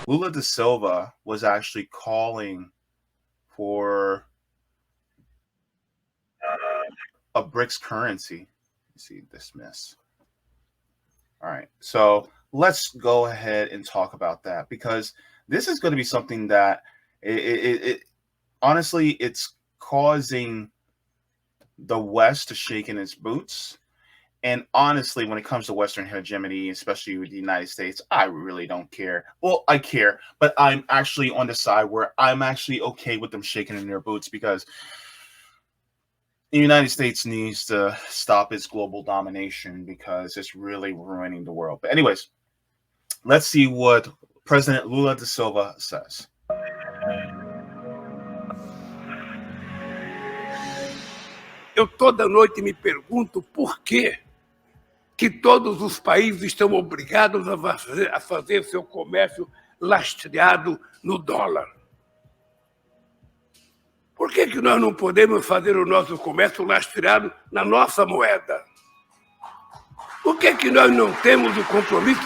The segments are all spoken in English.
Lula da Silva was actually calling for a BRICS currency. Let's see, dismiss. All right. So let's go ahead and talk about that because this is going to be something that it honestly, it's causing the West to shake in its boots. And honestly, when it comes to Western hegemony, especially with the United States, I really don't care. Well, I care, but I'm actually on the side where I'm actually okay with them shaking in their boots because the United States needs to stop its global domination because it's really ruining the world. But anyways, let's see what President Lula da Silva says. Eu toda noite me pergunto por que todos os países estão obrigados a fazer seu comércio lastreado no dólar. Por que nós não podemos fazer o nosso comércio lastreado na nossa moeda? Por que nós não temos o compromisso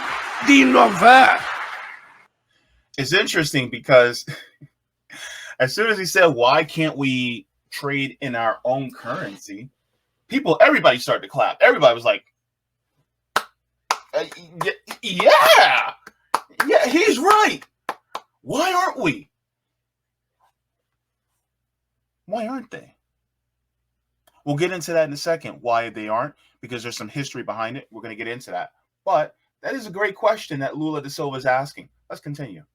de inovar? It's interesting because as soon as he said, why can't we trade in our own currency? Everybody started to clap. Everybody was like, yeah, he's right. Why aren't we? Why aren't they? We'll get into that in a second, why they aren't, because there's some history behind it. We're going to get into that. But that is a great question that Lula da Silva is asking. Let's continue.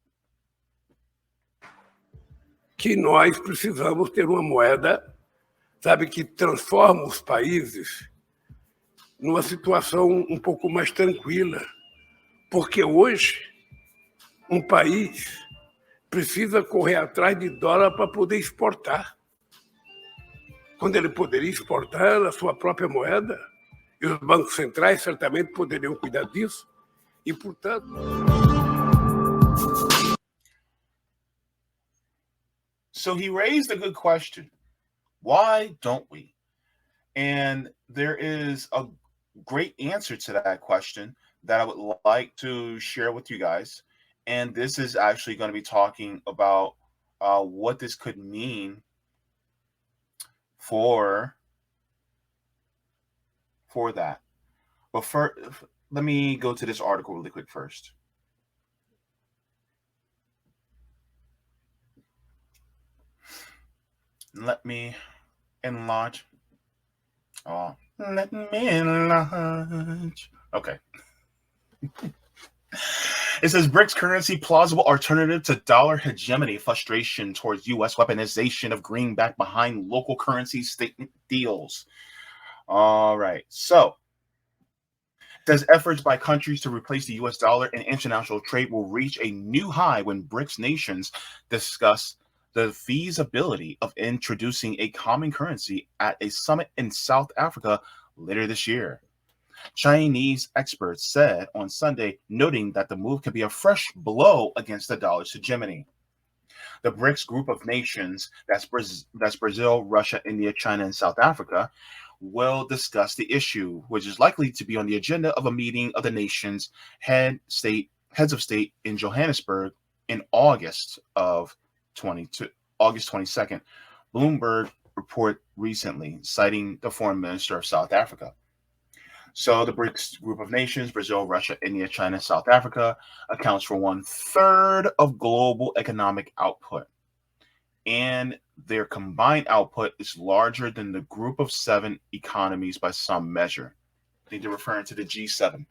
Que nós precisamos ter uma moeda, sabe, que transforma os países numa situação um pouco mais tranquila. Porque hoje, um país precisa correr atrás de dólar para poder exportar. Quando ele poderia exportar a sua própria moeda, e os bancos centrais certamente poderiam cuidar disso, e, portanto... So he raised a good question. Why don't we? And there is a great answer to that question that I would like to share with you guys. And this is actually going to be talking about what this could mean for that. But first, let me go to this article really quick first. Let me enlarge. Oh, let me enlarge. Okay. It says BRICS currency plausible alternative to dollar hegemony, frustration towards U.S. weaponization of greenback behind local currency statement deals. All right. So, it says efforts by countries to replace the U.S. dollar in international trade will reach a new high when BRICS nations discuss the feasibility of introducing a common currency at a summit in South Africa later this year. Chinese experts said on Sunday, noting that the move could be a fresh blow against the dollar's hegemony. The BRICS group of nations, that's Brazil, Russia, India, China, and South Africa, will discuss the issue, which is likely to be on the agenda of a meeting of the nations' heads of state in Johannesburg in August 22nd. Bloomberg report recently, citing the foreign minister of South Africa. So the BRICS group of nations, Brazil, Russia, India, China, South Africa, accounts for 1/3 of global economic output. And their combined output is larger than the group of 7 economies by some measure. I think they're referring to the G7.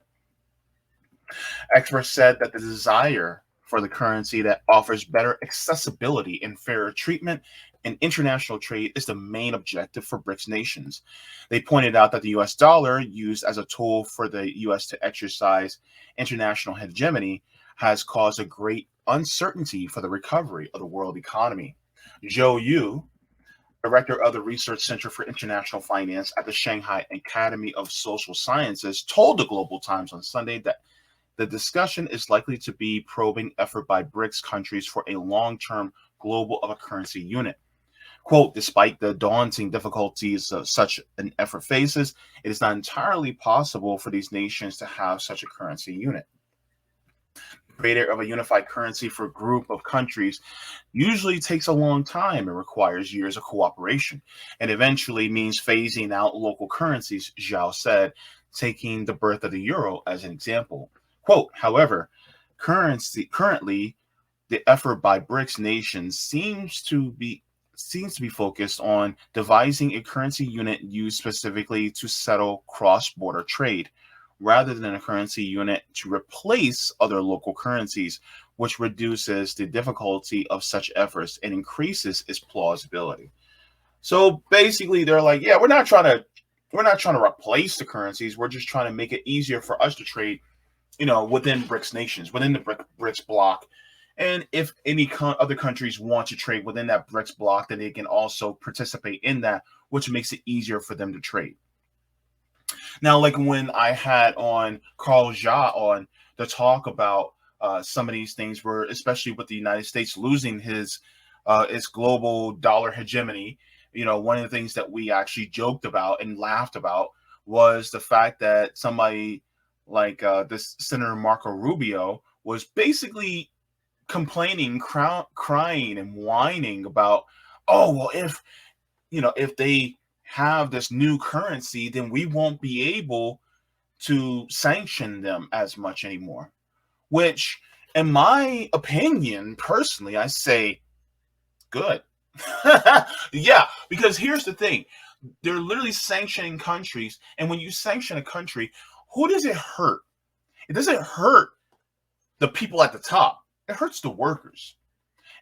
Experts said that the desire for the currency that offers better accessibility and fairer treatment in international trade is the main objective for BRICS nations. They pointed out that the US dollar, used as a tool for the US to exercise international hegemony, has caused a great uncertainty for the recovery of the world economy. Zhou Yu, director of the Research Center for International Finance at the Shanghai Academy of Social Sciences, told the Global Times on Sunday that the discussion is likely to be probing effort by BRICS countries for a long-term global of a currency unit. Quote, despite the daunting difficulties such an effort faces, it is not entirely possible for these nations to have such a currency unit. creator of a unified currency for a group of countries usually takes a long time and requires years of cooperation, and eventually means phasing out local currencies, Zhao said, taking the birth of the euro as an example. Quote, however, currently the effort by BRICS nations seems to be focused on devising a currency unit used specifically to settle cross-border trade, rather than a currency unit to replace other local currencies, which reduces the difficulty of such efforts and increases its plausibility. So basically, they're like, yeah, we're not trying to replace the currencies. We're just trying to make it easier for us to trade, within BRICS nations, within the BRICS bloc. And if any other countries want to trade within that BRICS bloc, then they can also participate in that, which makes it easier for them to trade. Now, like when I had on Carl Jha on to talk about some of these things, where especially with the United States losing its global dollar hegemony, one of the things that we actually joked about and laughed about was the fact that somebody like this Senator Marco Rubio was basically complaining, crying, and whining about, oh well, if they have this new currency, then we won't be able to sanction them as much anymore. Which, in my opinion, personally, I say, good. Yeah, because here's the thing. They're literally sanctioning countries. And when you sanction a country, who does it hurt? It doesn't hurt the people at the top. It hurts the workers.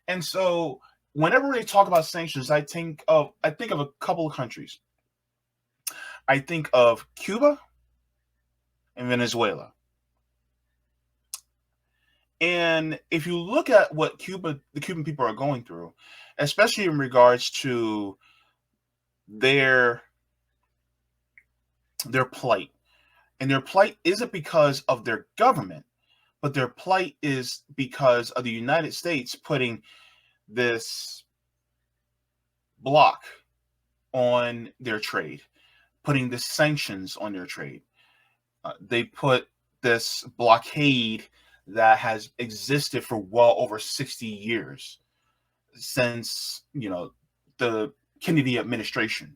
And so whenever they talk about sanctions, I think of a couple of countries. I think of Cuba and Venezuela. And if you look at what the Cuban people are going through, especially in regards to their plight, and their plight isn't because of their government, but their plight is because of the United States putting this block on their trade, putting the sanctions on their trade. They put this blockade that has existed for well over 60 years since, the Kennedy administration.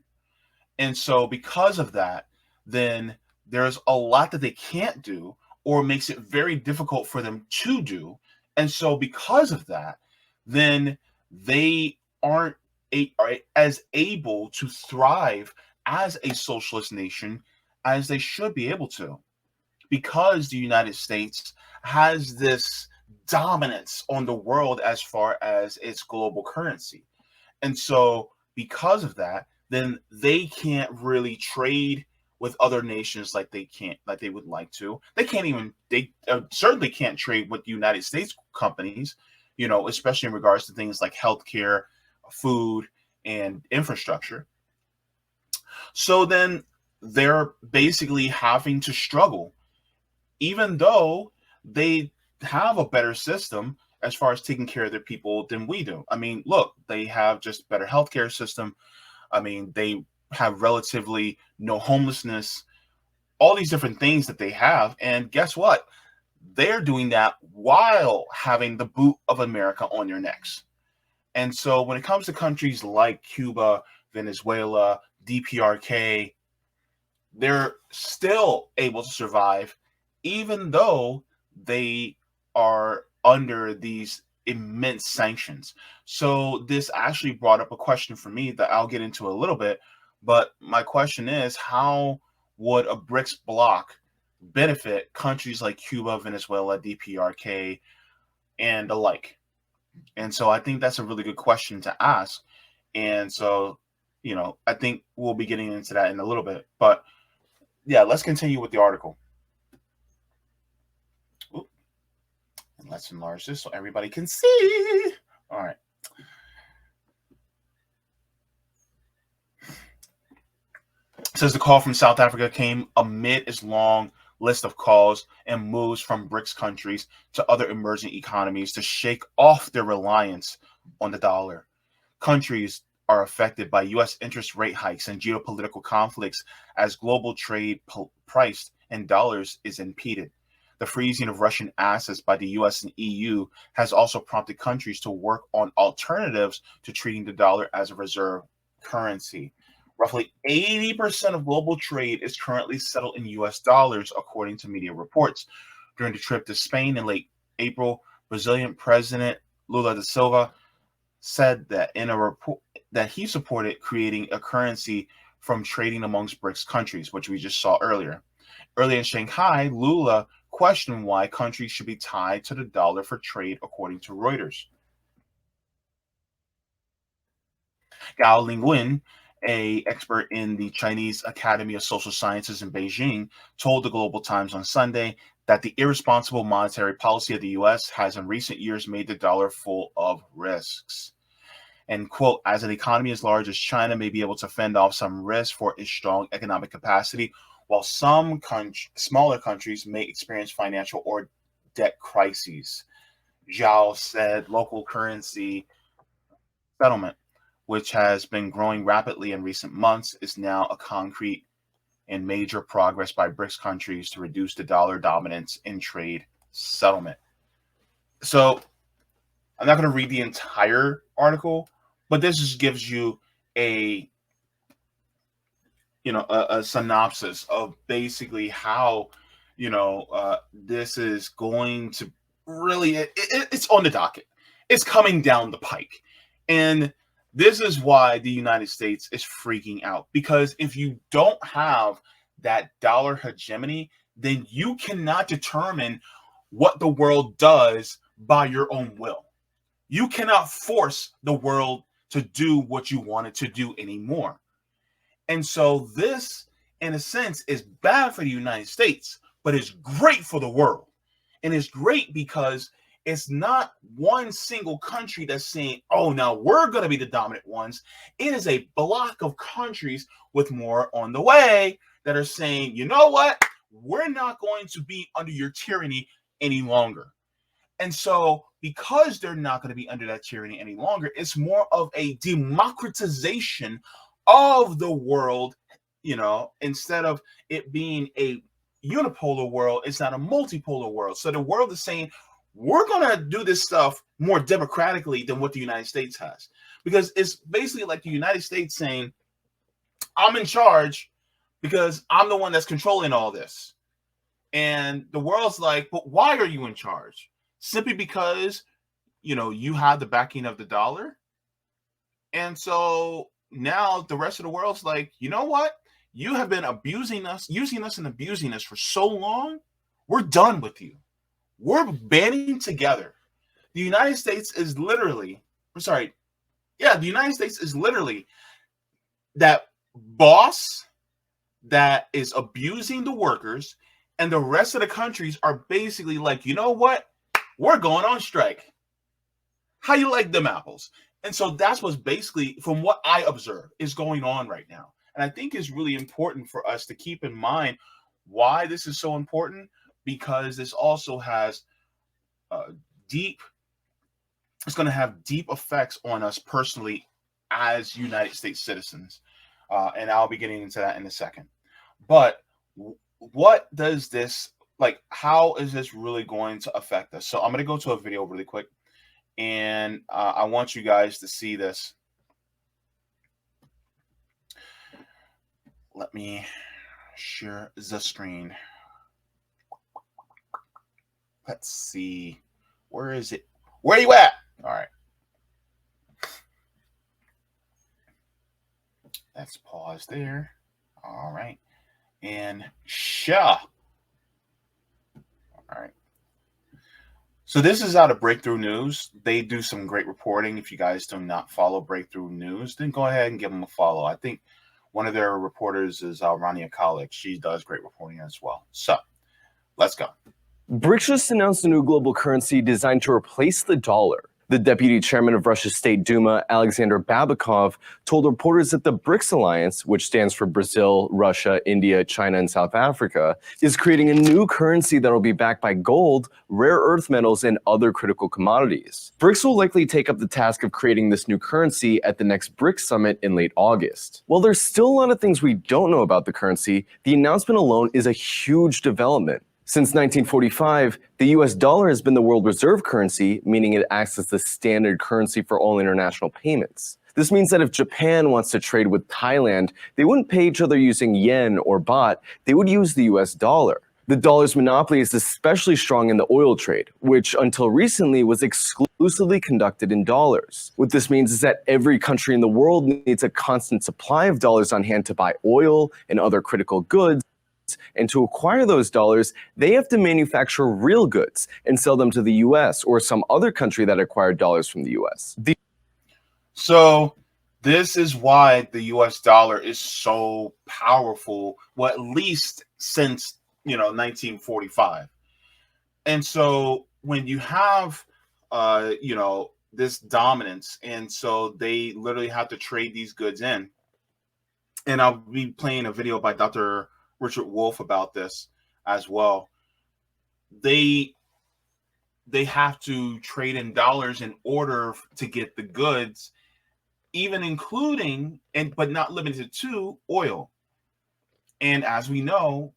And so because of that, then there's a lot that they can't do, or makes it very difficult for them to do. And so because of that, then they aren't as able to thrive as a socialist nation as they should be able to, because the United States has this dominance on the world as far as its global currency. And so because of that, then they can't really trade with other nations like they would like to. They certainly can't trade with United States companies, especially in regards to things like healthcare, food, and infrastructure. So then they're basically having to struggle, even though they have a better system as far as taking care of their people than we do. I mean, look, they have just better healthcare system. I mean, they have relatively no homelessness, all these different things that they have. And guess what? They're doing that while having the boot of America on their necks. And so when it comes to countries like Cuba, Venezuela, DPRK, they're still able to survive, even though they are under these immense sanctions. So this actually brought up a question for me that I'll get into a little bit. But my question is, how would a BRICS bloc benefit countries like Cuba, Venezuela, DPRK, and the like? And so I think that's a really good question to ask. And so, I think we'll be getting into that in a little bit. But yeah, let's continue with the article. Ooh, and let's enlarge this so everybody can see. All right. It says the call from South Africa came amid its long list of calls and moves from BRICS countries to other emerging economies to shake off their reliance on the dollar. Countries are affected by U.S. interest rate hikes and geopolitical conflicts as global trade priced in dollars is impeded. The freezing of Russian assets by the US and EU has also prompted countries to work on alternatives to treating the dollar as a reserve currency. Roughly 80% of global trade is currently settled in US dollars, according to media reports. During the trip to Spain in late April, Brazilian President Lula da Silva said that in a report that he supported creating a currency from trading amongst BRICS countries, which we just saw earlier. Earlier in Shanghai, Lula questioned why countries should be tied to the dollar for trade, according to Reuters. Gao Lingwen, an expert in the Chinese Academy of Social Sciences in Beijing, told the Global Times on Sunday that the irresponsible monetary policy of the U.S. has in recent years made the dollar full of risks. And, quote, as an economy as large as China may be able to fend off some risk for its strong economic capacity, while some smaller countries may experience financial or debt crises. Zhao said local currency settlement, which has been growing rapidly in recent months, is now a concrete and major progress by BRICS countries to reduce the dollar dominance in trade settlement. So I'm not going to read the entire article, but this just gives you a synopsis of basically how this is going to really it's on the docket. It's coming down the pike, and this is why the United States is freaking out, because if you don't have that dollar hegemony, then you cannot determine what the world does by your own will. You cannot force the world to do what you want it to do anymore. And so this, in a sense, is bad for the United States, but it's great for the world. And it's great because it's not one single country that's saying, oh, now we're going to be the dominant ones. It is a block of countries with more on the way that are saying, you know what? We're not going to be under your tyranny any longer. And so because they're not going to be under that tyranny any longer, it's more of a democratization of the world, instead of it being a unipolar world, it's not a multipolar world. So the world is saying, we're going to do this stuff more democratically than what the United States has. Because it's basically like the United States saying, I'm in charge because I'm the one that's controlling all this. And the world's like, but why are you in charge? Simply because, you have the backing of the dollar. And so now the rest of the world's like, you know what? You have been abusing us, using us and abusing us for so long. We're done with you. We're banding together. The United States is literally, the United States is literally that boss that is abusing the workers, and the rest of the countries are basically like, you know what? We're going on strike. How you like them apples? And so that's what's basically, from what I observe, is going on right now. And I think it's really important for us to keep in mind why this is so important, because this also has it's going to have deep effects on us personally as United States citizens. And I'll be getting into that in a second. But what does this, how is this really going to affect us? So I'm going to go to a video really quick, and I want you guys to see this. Let me share the screen. Let's see. Where is it? Where are you at? All right. Let's pause there. All right. And share. All right. So this is out of Breakthrough News. They do some great reporting. If you guys do not follow Breakthrough News, then go ahead and give them a follow. I think one of their reporters is Rania Khalek. She does great reporting as well. So let's go. BRICS just announced a new global currency designed to replace the dollar. The deputy chairman of Russia's State Duma, Alexander Babakov, told reporters that the BRICS alliance, which stands for Brazil, Russia, India, China, and South Africa, is creating a new currency that will be backed by gold, rare earth metals, and other critical commodities. BRICS will likely take up the task of creating this new currency at the next BRICS summit in late August. While there's still a lot of things we don't know about the currency, the announcement alone is a huge development. Since 1945, the US dollar has been the world reserve currency, meaning it acts as the standard currency for all international payments. This means that if Japan wants to trade with Thailand, they wouldn't pay each other using yen or baht, they would use the US dollar. The dollar's monopoly is especially strong in the oil trade, which until recently was exclusively conducted in dollars. What this means is that every country in the world needs a constant supply of dollars on hand to buy oil and other critical goods. And to acquire those dollars, they have to manufacture real goods and sell them to the US or some other country that acquired dollars from the US. So this is why the US dollar is so powerful, well, at least since 1945. And so when you have this dominance, and so they literally have to trade these goods in. And I'll be playing a video by Dr. Richard Wolff about this as well. They have to trade in dollars in order to get the goods, even including but not limited to oil. And as we know,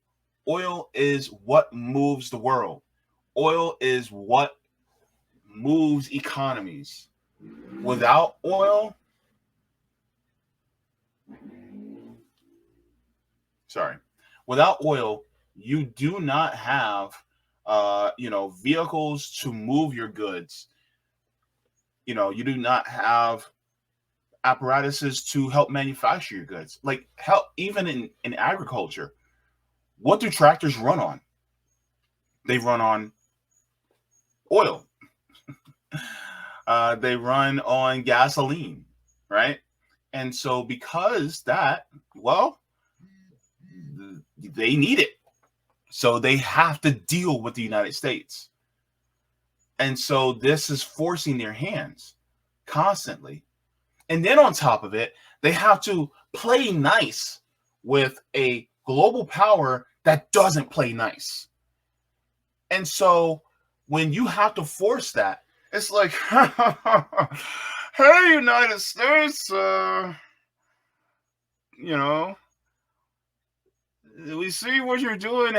oil is what moves the world. Oil is what moves economies. Without oil, you do not have, vehicles to move your goods. You do not have apparatuses to help manufacture your goods. Like, help, even in agriculture. What do tractors run on? They run on oil. They run on gasoline, right? And so because that, they need it. So they have to deal with the United States. And so this is forcing their hands constantly. And then on top of it, they have to play nice with a global power that doesn't play nice. And so when you have to force that, it's like, hey, United States, we see what you're doing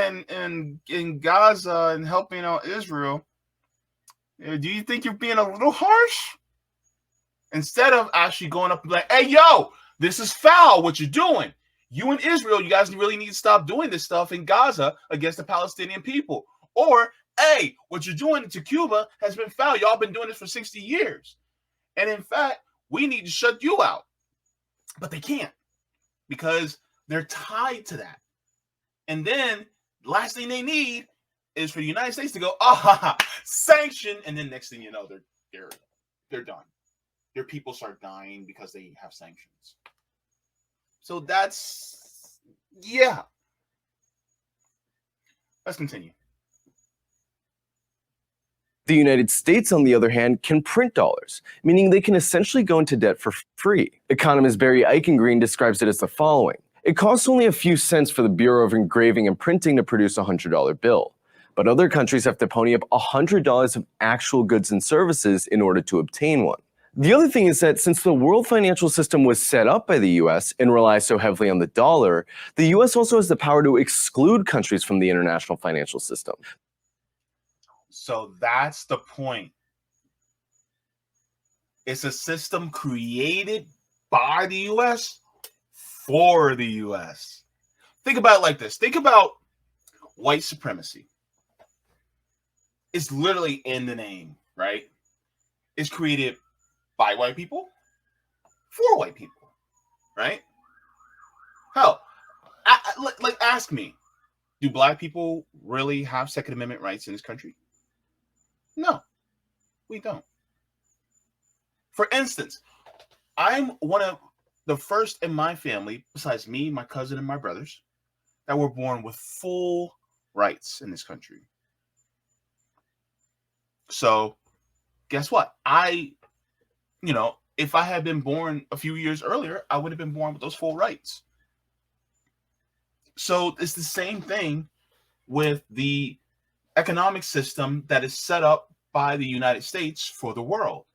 in Gaza and helping out Israel. Do you think you're being a little harsh? Instead of actually going up and be like, hey, yo, this is foul, what you're doing. You and Israel, you guys really need to stop doing this stuff in Gaza against the Palestinian people. Or, hey, what you're doing to Cuba has been foul. Y'all been doing this for 60 years. And in fact, we need to shut you out. But they can't, because they're tied to that. And then the last thing they need is for the United States to go, sanction. And then next thing you know, they're done. Their people start dying because they have sanctions. So that's, yeah. Let's continue. The United States, on the other hand, can print dollars, meaning they can essentially go into debt for free. Economist Barry Eichengreen describes it as the following. It costs only a few cents for the Bureau of Engraving and Printing to produce a $100 bill. But other countries have to pony up $100 of actual goods and services in order to obtain one. The other thing is that since the world financial system was set up by the US and relies so heavily on the dollar, the US also has the power to exclude countries from the international financial system. So that's the point. It's a system created by the US for the US. Think about it like this. Think about white supremacy. It's literally in the name, right? It's created by white people for white people, right? Hell, ask me, do black people really have Second Amendment rights in this country? No, we don't. For instance, I'm one of the first in my family, besides me, my cousin, and my brothers, that were born with full rights in this country. So, guess what? If I had been born a few years earlier, I would have been born with those full rights. So it's the same thing with the economic system that is set up by the United States for the world.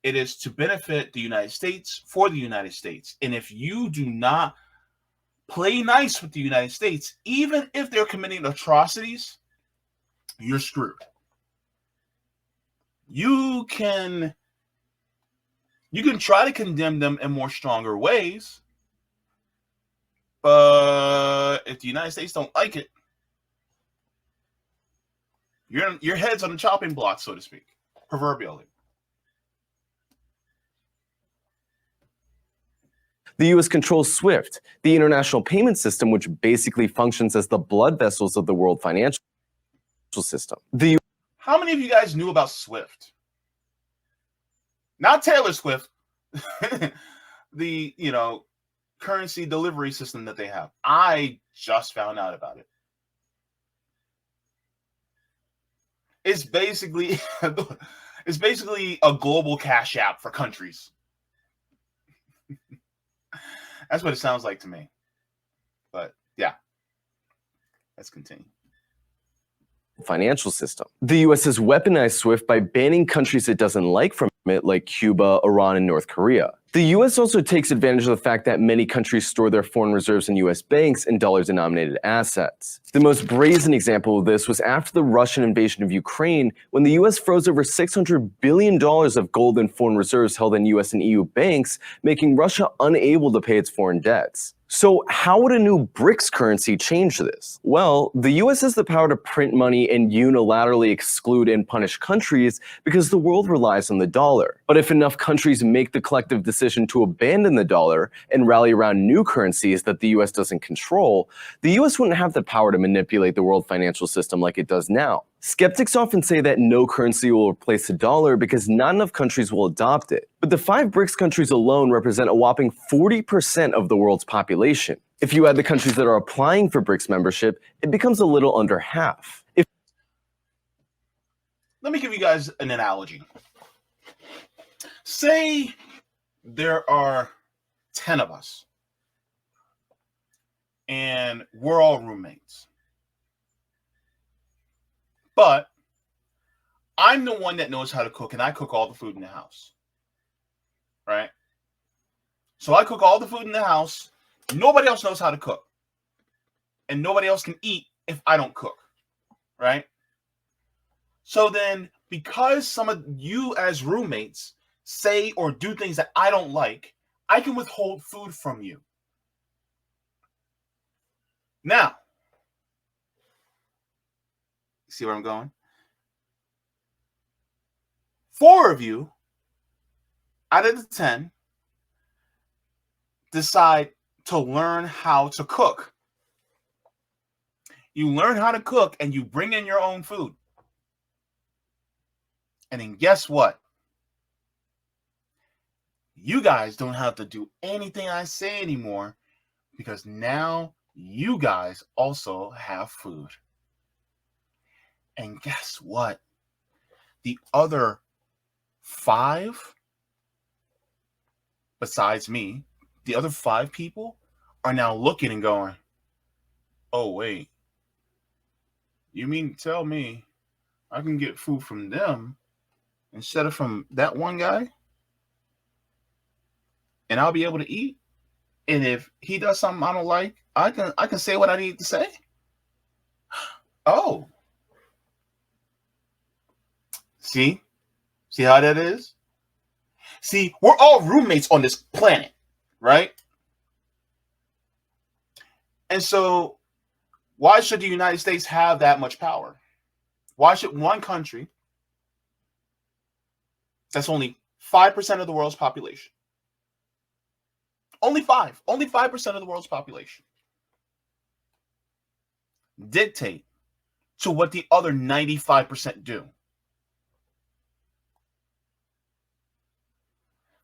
It is to benefit the United States for the United States. And if you do not play nice with the United States, even if they're committing atrocities, you're screwed. You can try to condemn them in more stronger ways, but if the United States don't like it, your head's on the chopping block, so to speak, proverbially. The U.S. controls SWIFT, the international payment system, which basically functions as the blood vessels of the world financial system. How many of you guys knew about SWIFT? Not Taylor Swift, the currency delivery system that they have. I just found out about it. It's basically a global cash app for countries. That's what it sounds like to me. But yeah, let's continue. Financial system. The U.S. has weaponized SWIFT by banning countries it doesn't like from it, like Cuba, Iran, and North Korea. The U.S. also takes advantage of the fact that many countries store their foreign reserves in U.S. banks and dollar-denominated assets. The most brazen example of this was after the Russian invasion of Ukraine, when the U.S. froze over $600 billion of gold and foreign reserves held in U.S. and EU banks, making Russia unable to pay its foreign debts. So how would a new BRICS currency change this? Well, the US has the power to print money and unilaterally exclude and punish countries because the world relies on the dollar. But if enough countries make the collective decision to abandon the dollar and rally around new currencies that the US doesn't control, the US wouldn't have the power to manipulate the world financial system like it does now. Skeptics often say that no currency will replace the dollar because not enough countries will adopt it. But the 5 BRICS countries alone represent a whopping 40% of the world's population. If you add the countries that are applying for BRICS membership, it becomes a little under half. Let me give you guys an analogy. Say there are 10 of us, and we're all roommates. But I'm the one that knows how to cook, and I cook all the food in the house. Right? So I cook all the food in the house. Nobody else knows how to cook. And nobody else can eat if I don't cook. Right? So then, because some of you as roommates say or do things that I don't like, I can withhold food from you. Now, see where I'm going? 4 of you out of the 10 decide to learn how to cook. You learn how to cook and you bring in your own food. And then guess what? You guys don't have to do anything I say anymore because now you guys also have food. And guess what? The other 5, besides me, the other 5 people are now looking and going, oh, wait. You mean to tell me I can get food from them instead of from that one guy? And I'll be able to eat? And if he does something I don't like, I can say what I need to say? Oh. See? See how that is? See, we're all roommates on this planet, right? And so why should the United States have that much power? Why should one country that's only 5% of the world's population, only 5% of the world's population, dictate to what the other 95% do?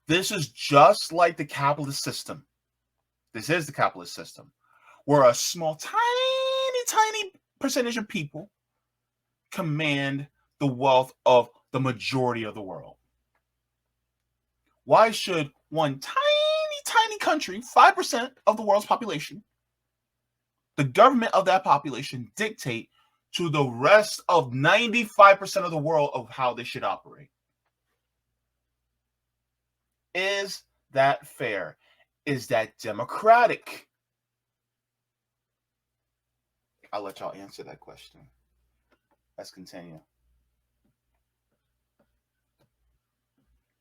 This is just like the capitalist system. This is the capitalist system, where a small, tiny percentage of people command the wealth of the majority of the world. Why should one tiny country, 5% of the world's population, the government of that population, dictate to the rest of 95% of the world of how they should operate? Is that fair? Is that democratic? I'll let y'all answer that question. Let's continue.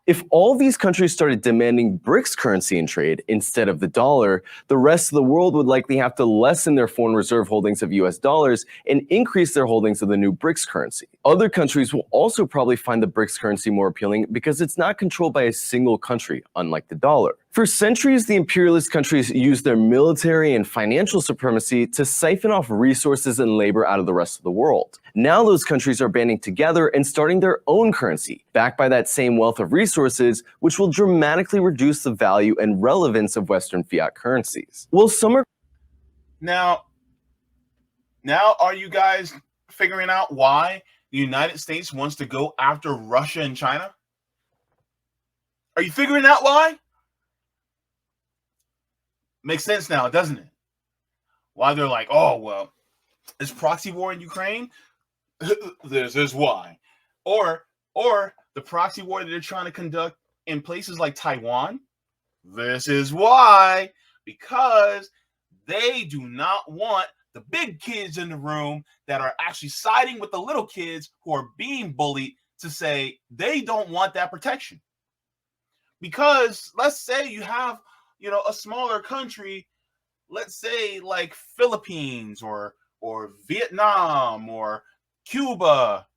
If all these countries started demanding BRICS currency in trade instead of the dollar, the rest of the world would likely have to lessen their foreign reserve holdings of US dollars and increase their holdings of the new BRICS currency. Other countries will also probably find the BRICS currency more appealing because it's not controlled by a single country, unlike the dollar. For centuries, the imperialist countries used their military and financial supremacy to siphon off resources and labor out of the rest of the world. Now those countries are banding together and starting their own currency, backed by that same wealth of resources, which will dramatically reduce the value and relevance of Western fiat currencies. Well, some are... Now are you guys figuring out why the United States wants to go after Russia and China? Are you figuring out why? Makes sense now, doesn't it? Why they're like, oh, well, this proxy war in Ukraine, this is why. Or the proxy war that they're trying to conduct in places like Taiwan, this is why. Because they do not want the big kids in the room that are actually siding with the little kids who are being bullied to say they don't want that protection. Because let's say you have, a smaller country, let's say like Philippines or Vietnam or Cuba,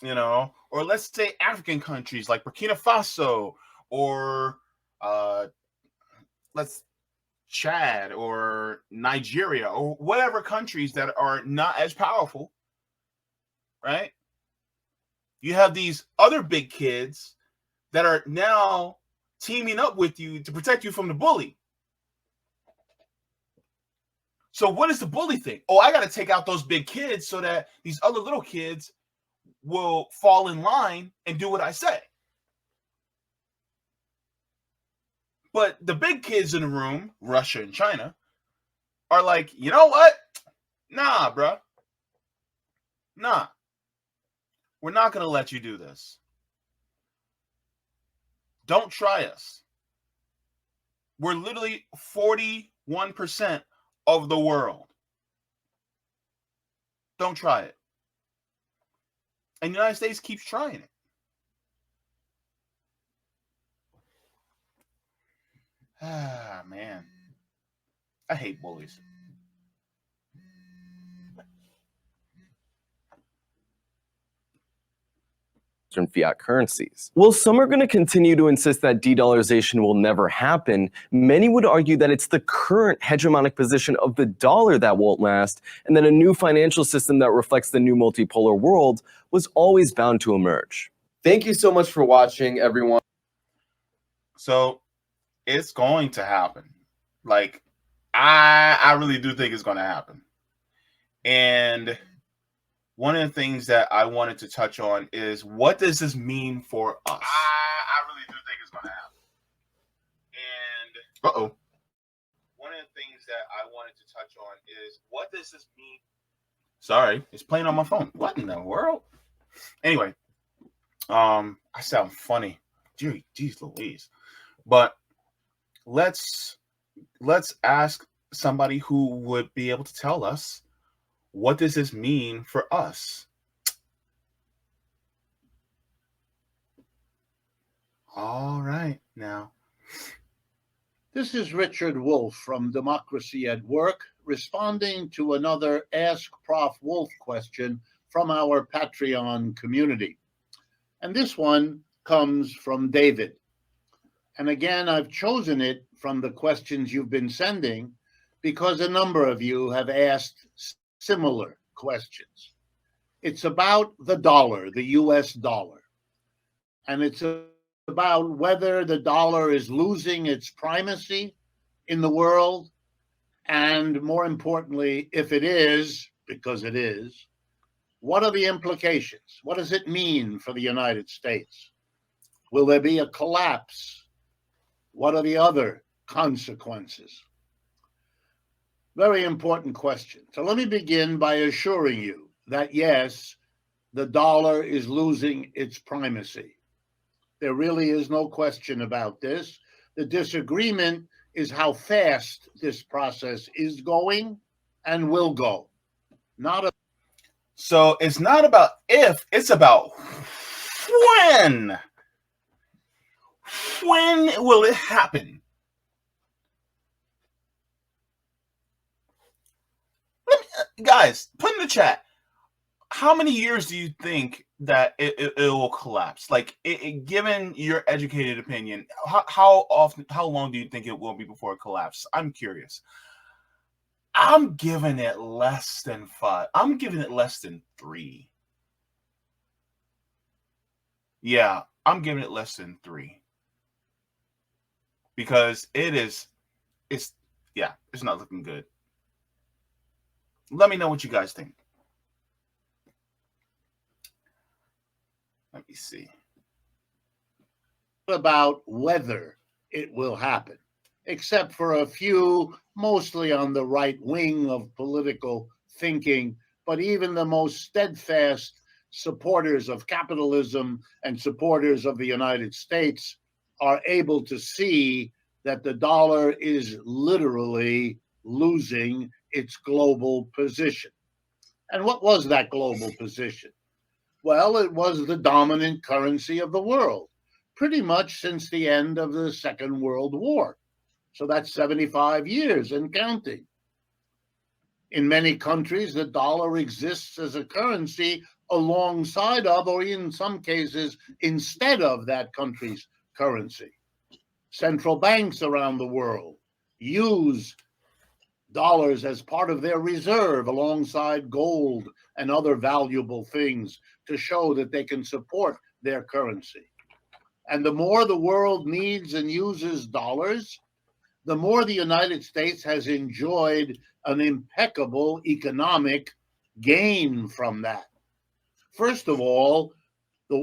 or let's say African countries like Burkina Faso or Chad or Nigeria or whatever countries that are not as powerful, right? You have these other big kids that are now teaming up with you to protect you from the bully. So what is the bully thing? Oh, I got to take out those big kids so that these other little kids will fall in line and do what I say. But the big kids in the room, Russia and China, are like, you know what? Nah, bro. Nah. We're not going to let you do this. Don't try us. We're literally 41% of the world. Don't try it. And the United States keeps trying it. Ah, man. I hate bullies. Fiat currencies. While some are going to continue to insist that de-dollarization will never happen, many would argue that it's the current hegemonic position of the dollar that won't last, and that a new financial system that reflects the new multipolar world was always bound to emerge. Thank you so much for watching, everyone. So it's going to happen. Like, I really do think it's going to happen. And one of the things that I wanted to touch on is, what does this mean for us? I really do think it's going to happen. And one of the things that I wanted to touch on is, what does this mean? Sorry, it's playing on my phone. What in the world? Anyway, I sound funny. Jeez Louise. But let's ask somebody who would be able to tell us, what does this mean for us? All right, now. This is Richard Wolff from Democracy at Work, responding to another Ask Prof. Wolff question from our Patreon community. And this one comes from David. And again, I've chosen it from the questions you've been sending because a number of you have asked similar questions. It's about the dollar, the US dollar. And it's about whether the dollar is losing its primacy in the world. And more importantly, if it is, because it is, what are the implications? What does it mean for the United States? Will there be a collapse? What are the other consequences? Very important question. So let me begin by assuring you that, yes, the dollar is losing its primacy. There really is no question about this. The disagreement is how fast this process is going and will go. So it's not about if, it's about when. When will it happen? Guys, put in the chat. How many years do you think that it will collapse? Like, given your educated opinion, how long do you think it will be before it collapses? I'm curious. I'm giving it less than 5. I'm giving it less than 3. Yeah, I'm giving it less than 3 because it's not looking good. Let me know what you guys think. Let me see. About whether it will happen, except for a few, mostly on the right wing of political thinking, but even the most steadfast supporters of capitalism and supporters of the United States are able to see that the dollar is literally losing its global position. And what was that global position? Well, it was the dominant currency of the world, pretty much since the end of the Second World War. So that's 75 years and counting. In many countries, the dollar exists as a currency alongside of, or in some cases, instead of that country's currency. Central banks around the world use dollars as part of their reserve alongside gold and other valuable things to show that they can support their currency. And the more the world needs and uses dollars, the more the United States has enjoyed an impeccable economic gain from that. First of all,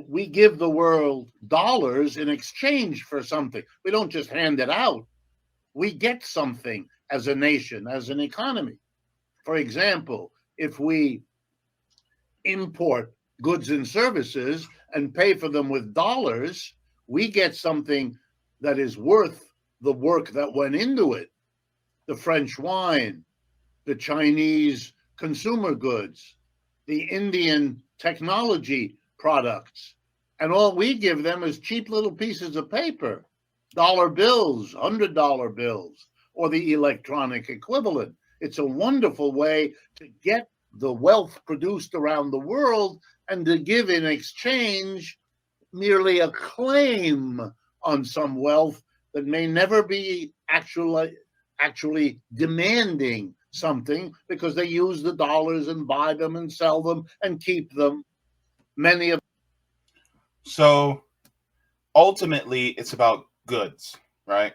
we give the world dollars in exchange for something. We don't just hand it out. We get something as a nation, as an economy. For example, if we import goods and services and pay for them with dollars, we get something that is worth the work that went into it. The French wine, the Chinese consumer goods, the Indian technology products. And all we give them is cheap little pieces of paper, dollar bills, $100 bills, or the electronic equivalent. It's a wonderful way to get the wealth produced around the world and to give in exchange merely a claim on some wealth that may never be actually demanding something, because they use the dollars and buy them and sell them and keep them. Many of So ultimately, it's about goods, right?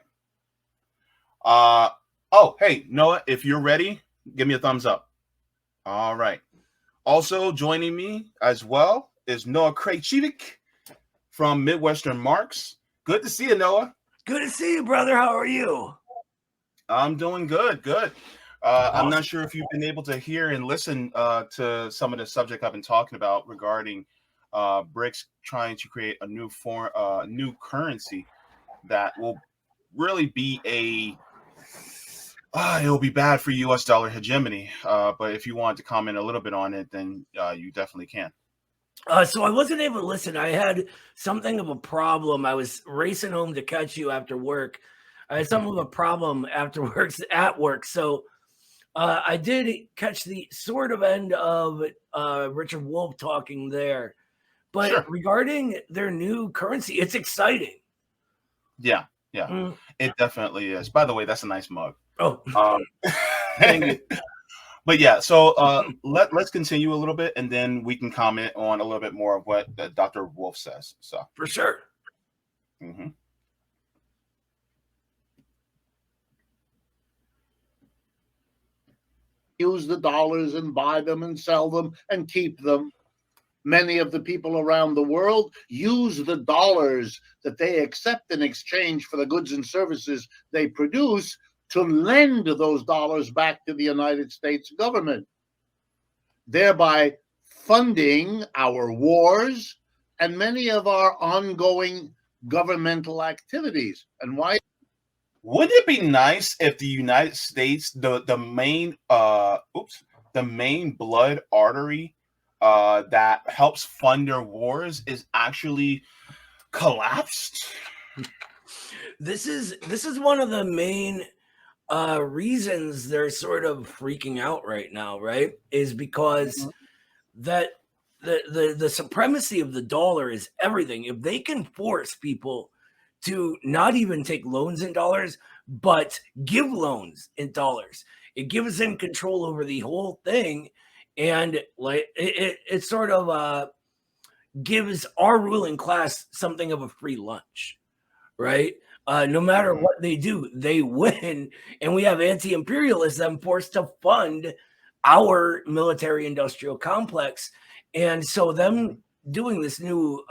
Oh, hey, Noah, if you're ready, give me a thumbs up. All right. Also joining me as well is Noah Khrachvik from Midwestern Marks. Good to see you, Noah. Good to see you, brother. How are you? I'm doing good. Good. I'm not sure if you've been able to hear and listen to some of the subject I've been talking about regarding BRICS trying to create a new currency that will really be it'll be bad for U.S. dollar hegemony. But if you want to comment a little bit on it, then you definitely can. So I wasn't able to listen. I had something of a problem. I was racing home to catch you after work. I had some of a problem afterwards at work. So I did catch the sort of end of Richard Wolff talking there. But Sure. Regarding their new currency, it's exciting. Yeah. It definitely is. By the way, that's a nice mug. Oh, thank you. But yeah, so let's continue a little bit, and then we can comment on a little bit more of what Dr. Wolff says. So For sure. Mm-hmm. use the dollars and buy them and sell them and keep them. Many of the people around the world use the dollars that they accept in exchange for the goods and services they produce to lend those dollars back to the United States government, thereby funding our wars and many of our ongoing governmental activities. And why? Wouldn't it be nice if the United States, the main blood artery that helps fund their wars is actually collapsed. This is one of the main reasons they're sort of freaking out right now, right? Is because that the supremacy of the dollar is everything. If they can force people to not even take loans in dollars, but give loans in dollars, it gives them control over the whole thing, and like it sort of gives our ruling class something of a free lunch, right? No matter what they do, they win. And we have anti-imperialism forced to fund our military-industrial complex. And so them doing this new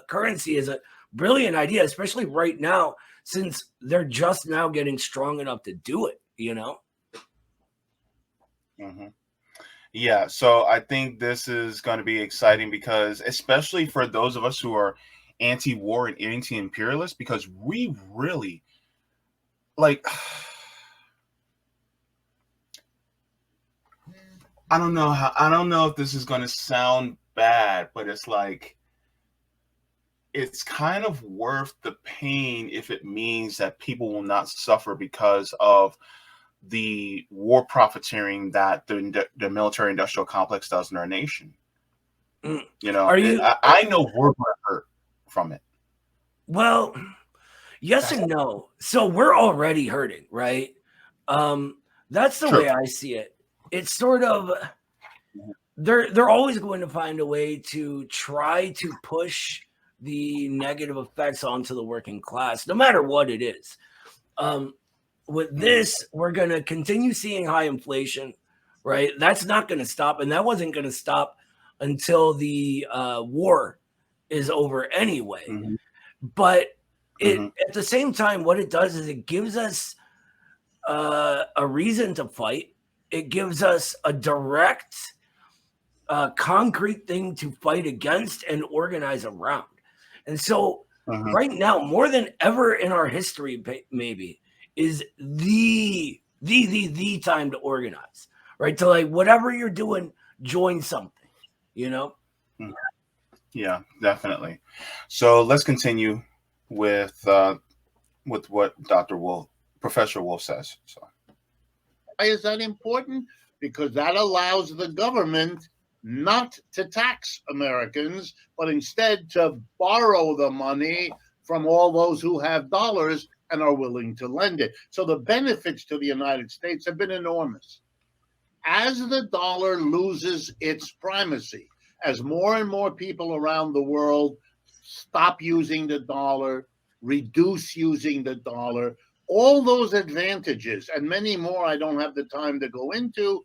currency is a brilliant idea, especially right now, since they're just now getting strong enough to do it, you know? Yeah, so I think this is going to be exciting because, especially for those of us who are anti-war and anti-imperialist, because we really like, I don't know if this is going to sound bad, but it's like, it's kind of worth the pain if it means that people will not suffer because of the war profiteering that the military industrial complex does in our nation. You know, I know we're going to hurt from it. Well, yes and no. So we're already hurting, right? That's the way I see it. It's sort of they're always going to find a way to try to push the negative effects onto the working class, no matter what it is. With this, we're going to continue seeing high inflation, right? That's not going to stop, and that wasn't going to stop until the war is over anyway. But at the same time, what it does is it gives us a reason to fight. It gives us a direct, concrete thing to fight against and organize around. And so right now, more than ever in our history, maybe, is the time to organize, right? To like whatever you're doing, join something, you know? Yeah, definitely. So let's continue with what Professor Wolf says. So why is that important? Because that allows the government not to tax Americans, but instead to borrow the money from all those who have dollars and are willing to lend it. So the benefits to the United States have been enormous. As the dollar loses its primacy, as more and more people around the world stop using the dollar, reduce using the dollar, all those advantages and many more I don't have the time to go into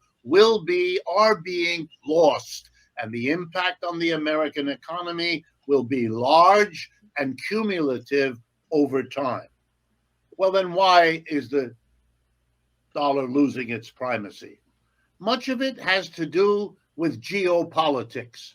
are being lost. And the impact on the American economy will be large and cumulative over time. Well, then why is the dollar losing its primacy? Much of it has to do with geopolitics.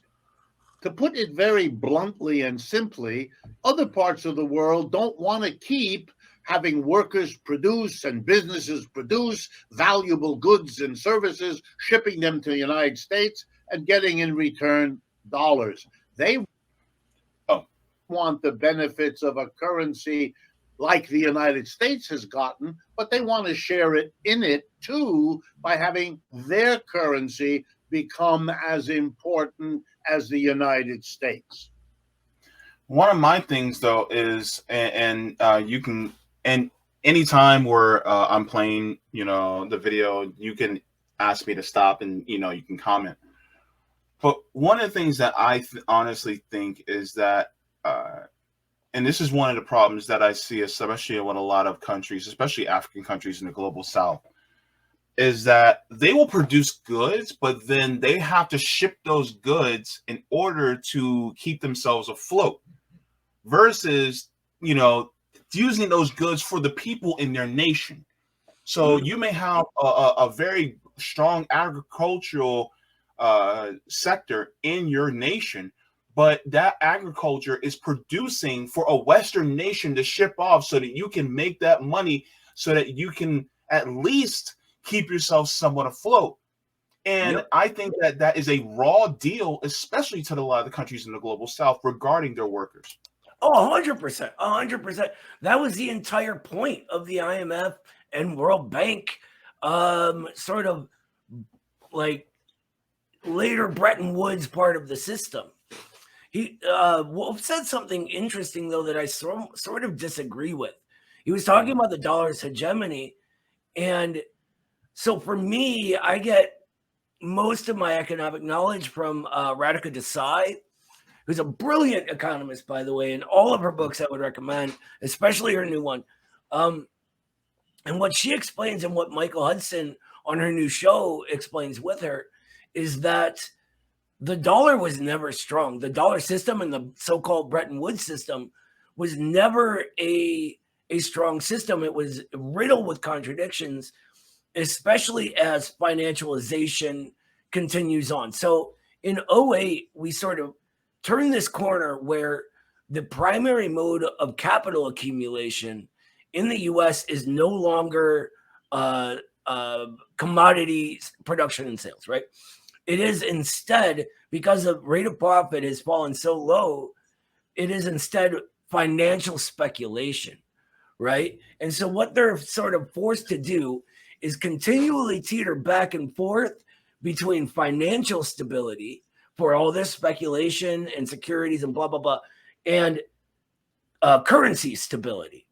To put it very bluntly and simply, other parts of the world don't want to keep having workers produce and businesses produce valuable goods and services, shipping them to the United States and getting in return dollars. They want the benefits of a currency like the United States has gotten, but they want to share it in it too by having their currency become as important as the United States. One of my things, though, is, and you can, and anytime where I'm playing, the video, you can ask me to stop and, you can comment. But one of the things that I honestly think is that, and this is one of the problems that I see, especially with a lot of countries, especially African countries in the global South, is that they will produce goods, but then they have to ship those goods in order to keep themselves afloat versus, using those goods for the people in their nation. So you may have a very strong agricultural sector in your nation, but that agriculture is producing for a Western nation to ship off so that you can make that money so that you can at least keep yourself somewhat afloat. And I think that that is a raw deal, especially to a lot of the countries in the global south regarding their workers. Oh, 100%. 100%. That was the entire point of the IMF and World Bank, sort of like later Bretton Woods part of the system. Wolf said something interesting, though, that I sort of disagree with. He was talking about the dollar's hegemony. And so for me, I get most of my economic knowledge from Radhika Desai, who's a brilliant economist, by the way, and all of her books I would recommend, especially her new one. And what she explains and what Michael Hudson on her new show explains with her is that the dollar was never strong. The dollar system and the so-called Bretton Woods system was never a strong system. It was riddled with contradictions, especially as financialization continues on. So in 2008, we sort of turned this corner where the primary mode of capital accumulation in the U.S. is no longer commodity production and sales, right? It is instead, because the rate of profit has fallen so low, it is instead financial speculation, right? And so what they're sort of forced to do is continually teeter back and forth between financial stability for all this speculation and securities and blah, blah, blah, and currency stability.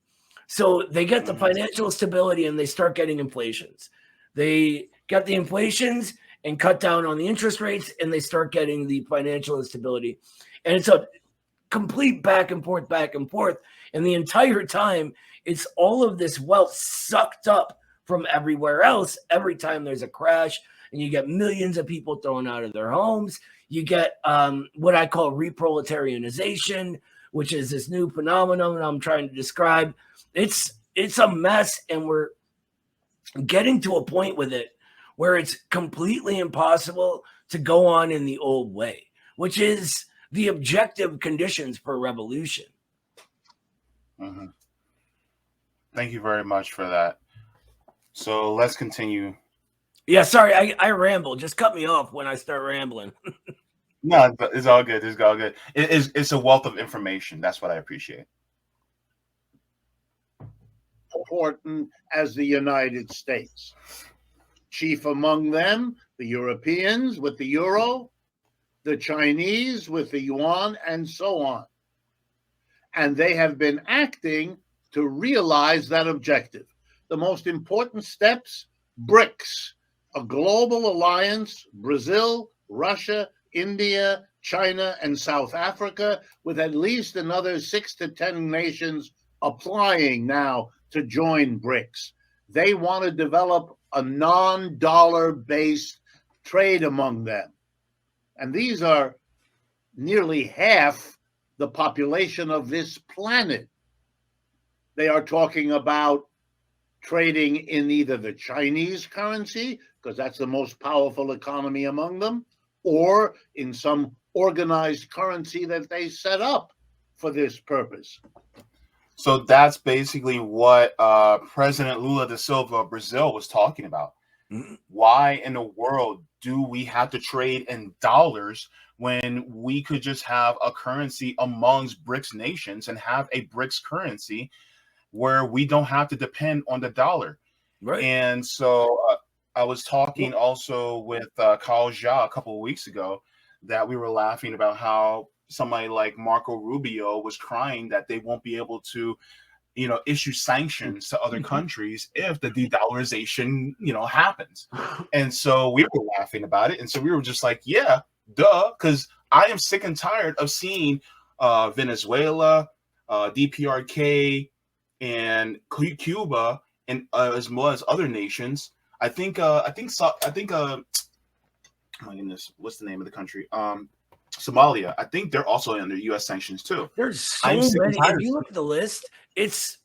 So they get the financial stability and they start getting inflations. They get the inflations and cut down on the interest rates, and they start getting the financial instability. And it's a complete back and forth. And the entire time, it's all of this wealth sucked up from everywhere else every time there's a crash, and you get millions of people thrown out of their homes. You get what I call reproletarianization, which is this new phenomenon I'm trying to describe. It's a mess, and we're getting to a point with it where it's completely impossible to go on in the old way, which is the objective conditions for revolution. Mm-hmm. Thank you very much for that. So let's continue. Yeah, sorry, I ramble. Just cut me off when I start rambling. No, it's all good. It's all good. It's a wealth of information. That's what I appreciate. Important as the United States. Chief among them, the Europeans with the euro, the Chinese with the yuan, and so on. And they have been acting to realize that objective. The most important steps, BRICS, a global alliance, Brazil, Russia, India, China, and South Africa, with at least another 6 to 10 nations applying now to join BRICS. They want to develop a non-dollar based trade among them. And these are nearly half the population of this planet. They are talking about trading in either the Chinese currency, because that's the most powerful economy among them, or in some organized currency that they set up for this purpose. So that's basically what President Lula da Silva of Brazil was talking about. Mm-hmm. Why in the world do we have to trade in dollars when we could just have a currency amongst BRICS nations and have a BRICS currency where we don't have to depend on the dollar? Right. And so I was talking also with Carl Jha a couple of weeks ago that we were laughing about how somebody like Marco Rubio was crying that they won't be able to, issue sanctions to other countries if the de-dollarization, happens. And so we were laughing about it. And so we were just like, yeah, duh, because I am sick and tired of seeing Venezuela, DPRK, and Cuba, and as well as other nations. I think, oh my goodness, what's the name of the country? Somalia. I think they're also under U.S. sanctions too. There's so many. If you look at the list, it's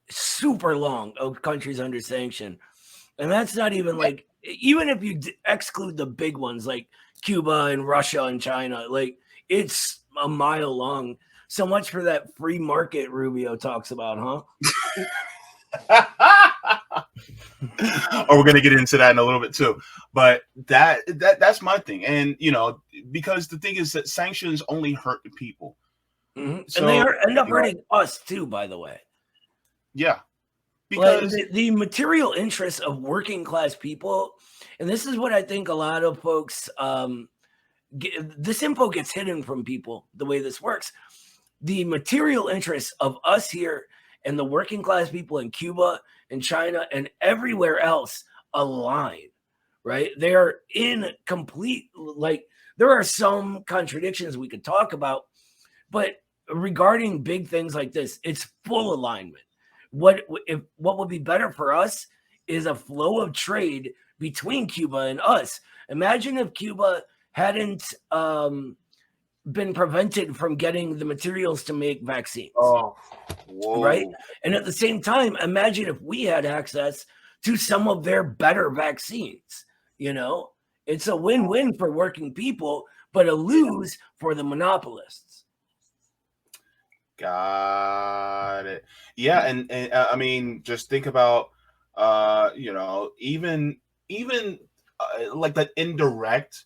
super long of countries under sanction, and that's not even like, even if you exclude the big ones like Cuba and Russia and China, like it's a mile long. So much for that free market Rubio talks about, huh? or we're going to get into that in a little bit too. But that's my thing. And, because the thing is that sanctions only hurt the people. Mm-hmm. So, and they end up hurting us too, by the way. Yeah. Because the material interests of working class people, and this is what I think a lot of folks, this info gets hidden from people, the way this works. The material interests of us here and the working class people in Cuba and China and everywhere else align, right? They are in complete, there are some contradictions we could talk about, but regarding big things like this, it's full alignment. What would be better for us is a flow of trade between Cuba and us. Imagine if Cuba hadn't been prevented from getting the materials to make vaccines. Oh, whoa. Right? And at the same time, imagine if we had access to some of their better vaccines. It's a win-win for working people, but a lose for the monopolists. Got it. Yeah, and I mean, just think about, even like that indirect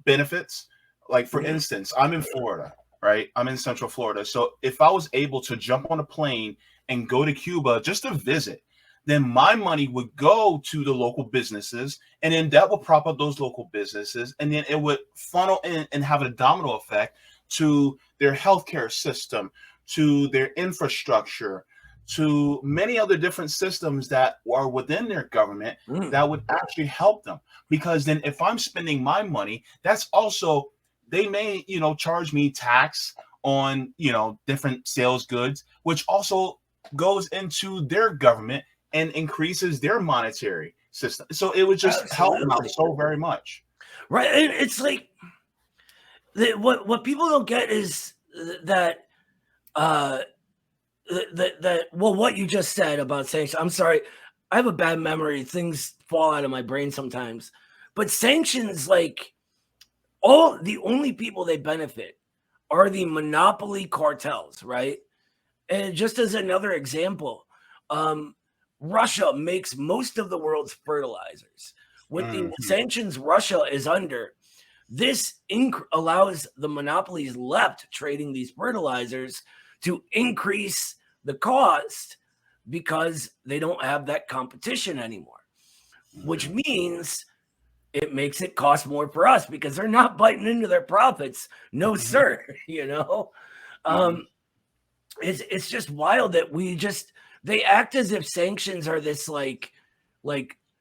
benefits. Like, for instance, I'm in Florida, right? I'm in Central Florida. So if I was able to jump on a plane and go to Cuba just to visit, then my money would go to the local businesses, and then that would prop up those local businesses, and then it would funnel in and have a domino effect to their healthcare system, to their infrastructure, to many other different systems that are within their government that would actually help them. Because then if I'm spending my money, that's also, they may, charge me tax on, different sales goods, which also goes into their government and increases their monetary system. So it would just help them out so very much. Right. And it's like, what people don't get is that, what you just said about sanctions. I'm sorry, I have a bad memory. Things fall out of my brain sometimes. But sanctions, the only people they benefit are the monopoly cartels, right? And just as another example, Russia makes most of the world's fertilizers. With the sanctions Russia is under, this allows the monopolies left trading these fertilizers to increase the cost because they don't have that competition anymore, which means it makes it cost more for us because they're not biting into their profits. No, sir. It's just wild that they act as if sanctions are this like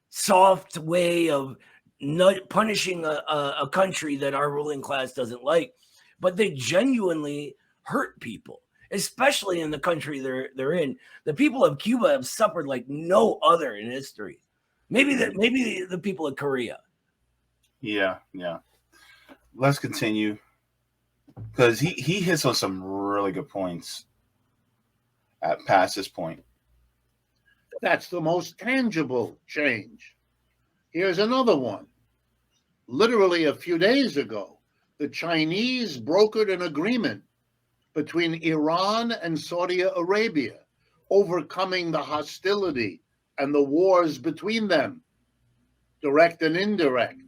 soft way of not punishing a country that our ruling class doesn't like, but they genuinely hurt people, especially in the country they're in. The people of Cuba have suffered like no other in history. Maybe the people of Korea. Yeah. Let's continue, because he hits on some really good points past this point. That's the most tangible change. Here's another one. Literally a few days ago, the Chinese brokered an agreement between Iran and Saudi Arabia, overcoming the hostility and the wars between them, direct and indirect,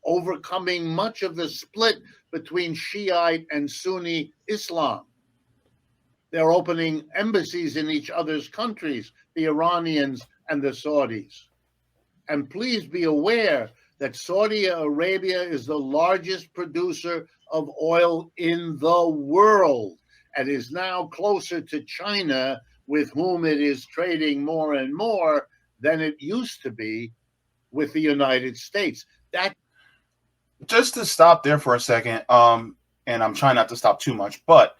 overcoming much of the split between Shiite and Sunni Islam. They're opening embassies in each other's countries, the Iranians and the Saudis. And please be aware that Saudi Arabia is the largest producer of oil in the world and is now closer to China, with whom it is trading more and more than it used to be with the United States. That Just to stop there for a second, and I'm trying not to stop too much, but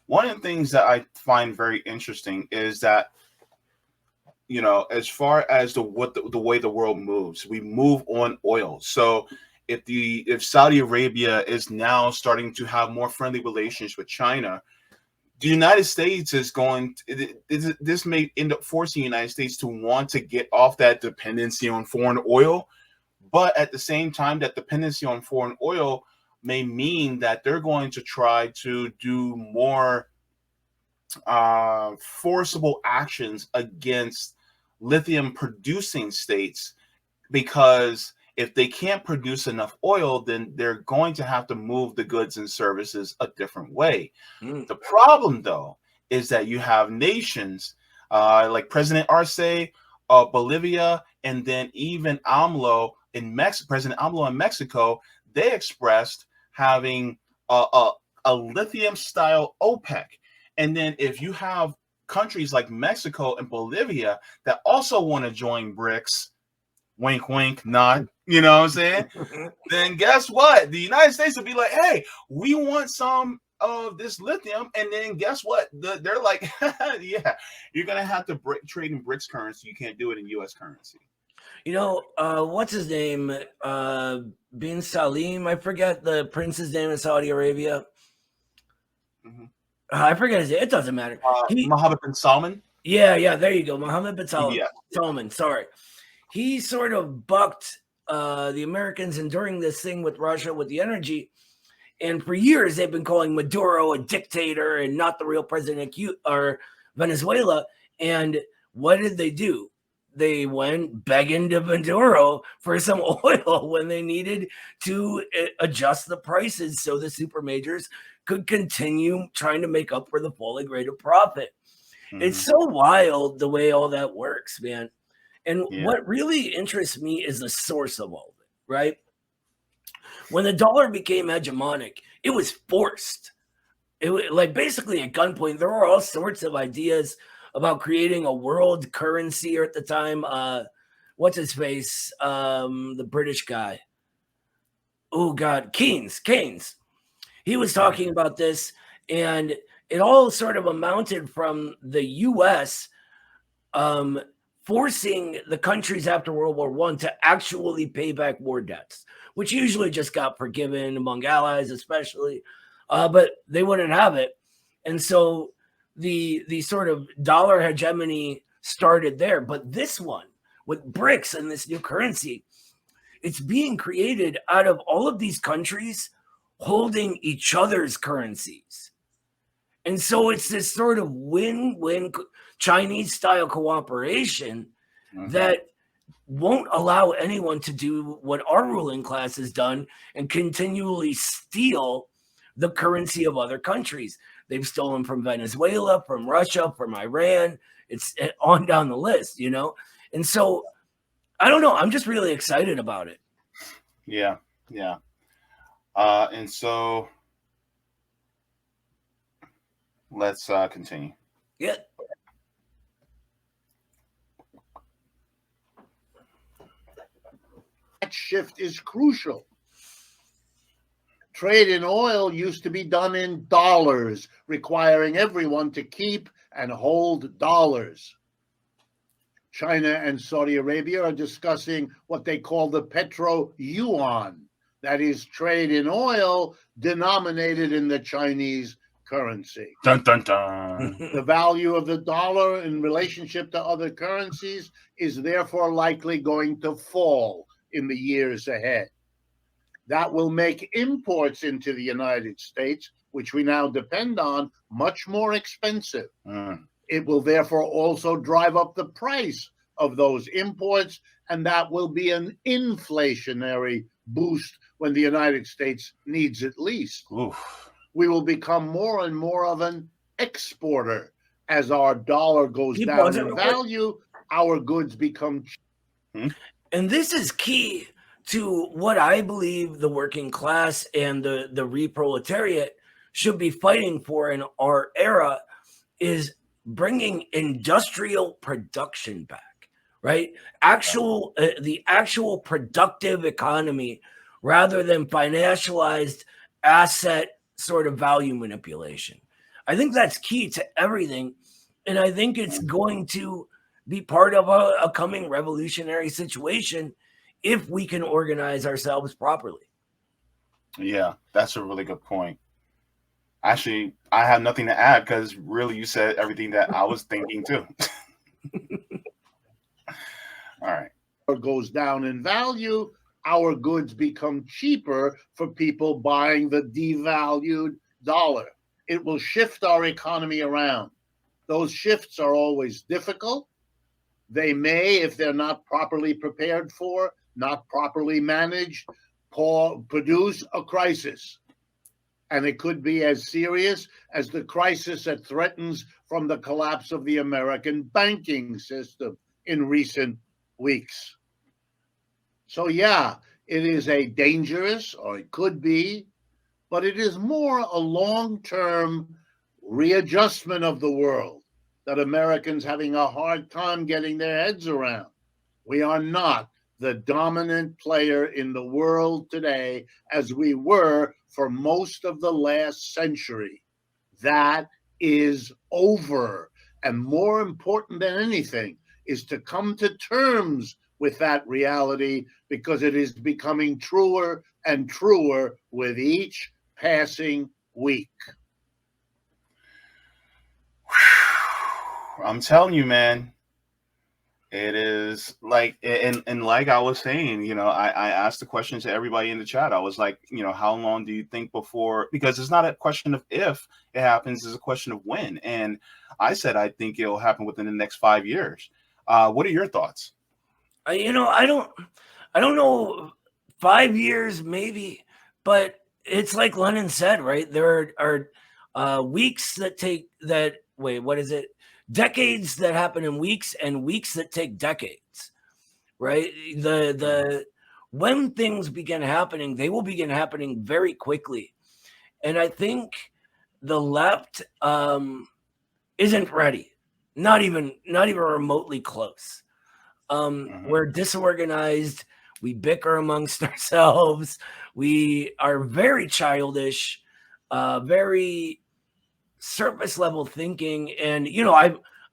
one of the things that I find very interesting is that, as far as the way the world moves, we move on oil. So if Saudi Arabia is now starting to have more friendly relations with China, the United States is this may end up forcing the United States to want to get off that dependency on foreign oil. But at the same time, that dependency on foreign oil may mean that they're going to try to do more forcible actions against lithium producing states, because if they can't produce enough oil, then they're going to have to move the goods and services a different way. The problem, though, is that you have nations like President Arce, Bolivia, and then even President AMLO in Mexico. They expressed having a lithium-style OPEC. And then if you have countries like Mexico and Bolivia that also want to join BRICS, wink, wink, nod, you know what I'm saying? Then guess what? The United States will be like, hey, we want some of this lithium. And then guess what? They're like, yeah, you're going to have to trade in BRICS currency. You can't do it in U.S. currency. You know, what's his name? Bin Salim. I forget the prince's name in Saudi Arabia. Mm-hmm. I forget his name. It doesn't matter. Mohammed bin Salman. Yeah, there you go. Mohammed bin Salman. Yeah. Salman, sorry. He sort of bucked the Americans and during this thing with Russia with the energy. And for years, they've been calling Maduro a dictator and not the real president of Venezuela. And what did they do? They went begging to Maduro for some oil when they needed to adjust the prices so the super majors could continue trying to make up for the falling rate of profit. Mm-hmm. It's so wild the way all that works, man. And what really interests me is the source of all of it, right? When the dollar became hegemonic, it was forced. It was like basically at gunpoint. There were all sorts of ideas about creating a world currency, or at the time, what's his face? The British guy. Oh God, Keynes. He was talking about this, and it all sort of amounted from the U.S. Forcing the countries after World War I to actually pay back war debts, which usually just got forgiven among allies, especially, but they wouldn't have it. And so the sort of dollar hegemony started there. But this one with BRICS and this new currency, it's being created out of all of these countries holding each other's currencies. And so it's this sort of win-win Chinese style cooperation that won't allow anyone to do what our ruling class has done and continually steal the currency of other countries. They've stolen from Venezuela, from Russia, from Iran. It's on down the list, you know? And so, I don't know. I'm just really excited about it. Yeah. And so, let's continue. Yeah. That shift is crucial. Trade in oil used to be done in dollars, requiring everyone to keep and hold dollars. China and Saudi Arabia are discussing what they call the petro-yuan, that is, trade in oil denominated in the Chinese currency. Dun, dun, dun. The value of the dollar in relationship to other currencies is therefore likely going to fall in the years ahead. That will make imports into the United States, which we now depend on, much more expensive. It will therefore also drive up the price of those imports, and that will be an inflationary boost when the United States needs it least. Oof. We will become more and more of an exporter. As our dollar goes down in value, our goods become cheap. And this is key to what I believe the working class and the reproletariat should be fighting for in our era, is bringing industrial production back, right? The actual productive economy rather than financialized asset sort of value manipulation. I think that's key to everything. And I think it's going to be part of a coming revolutionary situation if we can organize ourselves properly. Yeah, that's a really good point. Actually, I have nothing to add because really you said everything that I was thinking too. All right. Goes down in value, our goods become cheaper for people buying the devalued dollar. It will shift our economy around. Those shifts are always difficult, They may, if they're not properly prepared for, not properly managed, produce a crisis. And it could be as serious as the crisis that threatens from the collapse of the American banking system in recent weeks. So, yeah, it is a dangerous, or it could be, but it is more a long-term readjustment of the world that Americans having a hard time getting their heads around. We are not the dominant player in the world today as we were for most of the last century. That is over. And more important than anything is to come to terms with that reality, because it is becoming truer and truer with each passing week. I'm telling you, man, it is like, and like I was saying, I asked the question to everybody in the chat. I was like, how long do you think before, because it's not a question of if it happens, it's a question of when. And I said, I think it'll happen within the next 5 years. What are your thoughts? I don't know, 5 years maybe, but it's like Lennon said, right? There are weeks that take that. Wait, what is it? Decades that happen in weeks, and weeks that take decades, right? The when things begin happening, they will begin happening very quickly, and I think the left isn't ready, not even remotely close. We're disorganized. We bicker amongst ourselves. We are very childish, very surface level thinking. And,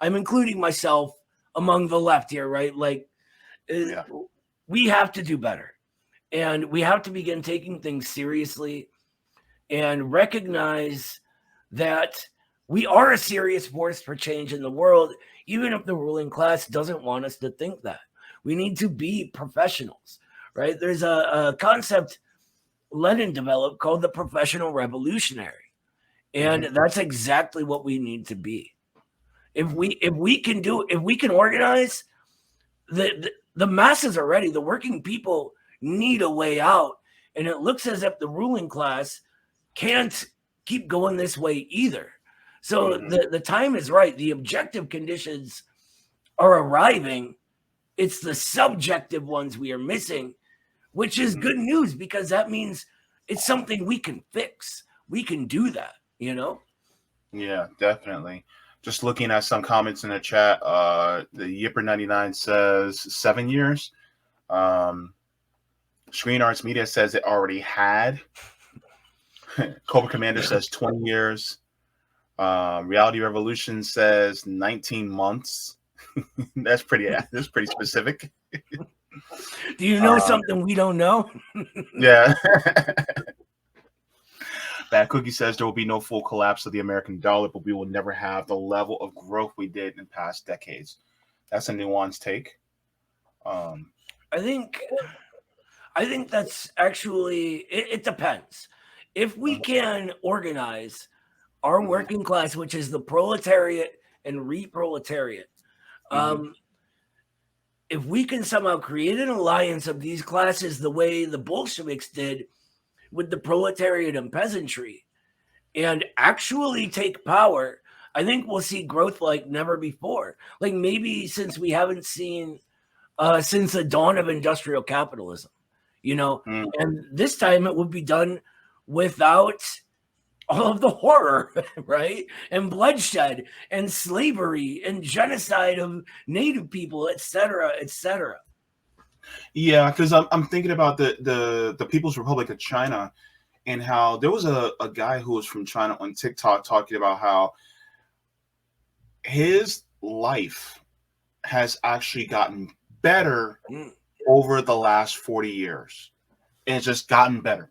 I'm including myself among the left here, right? Like, we have to do better. And we have to begin taking things seriously and recognize that we are a serious force for change in the world, even if the ruling class doesn't want us to think that. We need to be professionals, right? There's a concept Lenin developed called the professional revolutionary. And that's exactly what we need to be. If we can organize, the masses are ready. The working people need a way out. And it looks as if the ruling class can't keep going this way either. So the time is right. The objective conditions are arriving. It's the subjective ones we are missing, which is good news, because that means it's something we can fix. We can do that, Yeah, definitely. Just looking at some comments in the chat, the Yipper99 says 7 years. Screen Arts Media says it already had. Cobra Commander says 20 years. Reality Revolution says 19 months. That's pretty specific. Do you know something we don't know? Yeah. Bad Cookie says there will be no full collapse of the American dollar, but we will never have the level of growth we did in past decades. That's a nuanced take. I think that's actually, it depends. If we can organize our working class, which is the proletariat and reproletariat, if we can somehow create an alliance of these classes the way the Bolsheviks did with the proletariat and peasantry, and actually take power, I think we'll see growth like never before. Like maybe since we haven't seen since the dawn of industrial capitalism, and this time it would be done without all of the horror, right? And bloodshed and slavery and genocide of native people, et cetera, et cetera. Yeah, because I'm thinking about the People's Republic of China, and how there was a guy who was from China on TikTok talking about how his life has actually gotten better over the last 40 years. And it's just gotten better.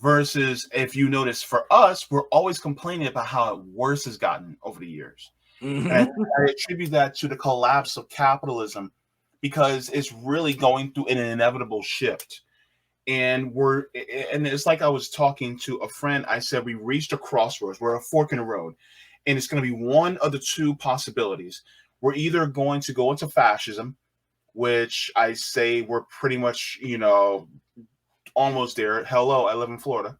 Versus, if you notice, for us, we're always complaining about how worse has gotten over the years. And I attribute that to the collapse of capitalism, because it's really going through an inevitable shift. And it's like I was talking to a friend. I said, we reached a crossroads. We're a fork in the road. And it's going to be one of the two possibilities. we're either going to go into fascism, which I say we're pretty much, almost there. Hello, I live in Florida.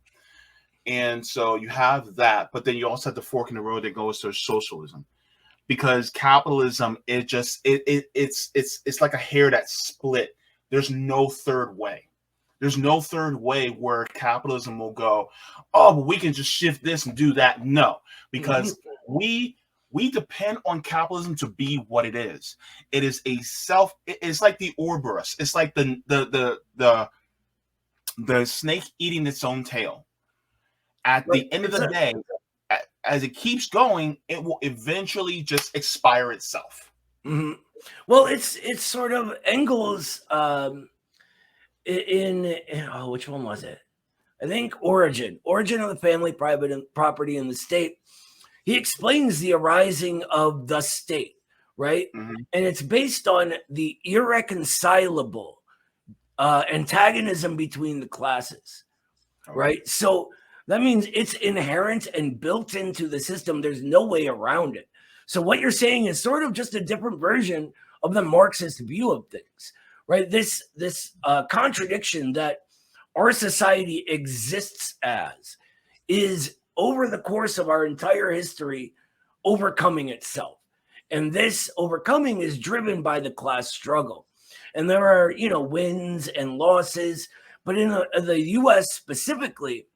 And so you have that, but then you also have the fork in the road that goes to socialism, because capitalism, it's like a hair that's split. There's no third way. There's no third way where capitalism will go, oh, but we can just shift this and do that. No, because we depend on capitalism to be what it is. It is it's like the Ouroboros. It's like the snake eating its own tail. At the end of the day, as it keeps going, it will eventually just expire itself. Mm-hmm. Well, it's sort of Engels in which one was it? I think Origin of the Family, Private Property in the State. He explains the arising of the state, right? Mm-hmm. And it's based on the irreconcilable antagonism between the classes, right? So that means it's inherent and built into the system. There's no way around it. So what you're saying is sort of just a different version of the Marxist view of things, right? This contradiction that our society exists as is, over the course of our entire history, overcoming itself. And this overcoming is driven by the class struggle. And there are, wins and losses, but in the US specifically,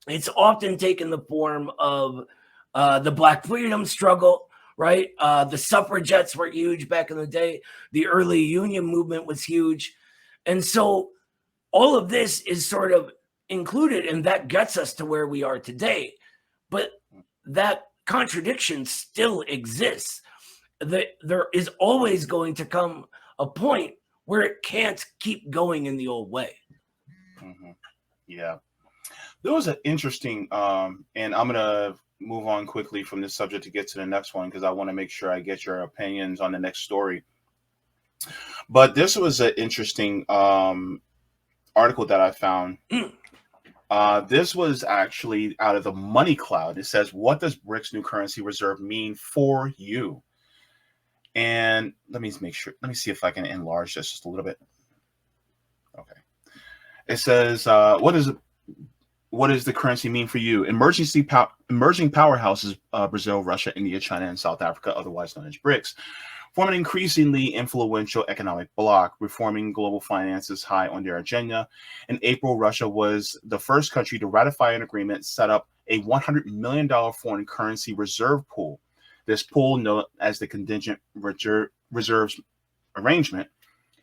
it's often taken the form of the Black freedom struggle, right? The suffragettes were huge back in the day. The early union movement was huge. And so all of this is sort of included, and that gets us to where we are today. But that contradiction still exists. There is always going to come a point where it can't keep going in the old way. Mm-hmm. Yeah. There was an interesting, and I'm going to move on quickly from this subject to get to the next one, because I want to make sure I get your opinions on the next story. But this was an interesting article that I found. This was actually out of the Money Cloud. It says, what does BRICS new currency reserve mean for you? And let me see if I can enlarge this just a little bit. Okay. It says, what does the currency mean for you? Emerging powerhouses, Brazil, Russia, India, China, and South Africa, otherwise known as BRICS, form an increasingly influential economic bloc. Reforming global finance is high on their agenda. In April, Russia was the first country to ratify an agreement set up a $100 million foreign currency reserve pool. This pool, known as the Contingent Reserves Arrangement,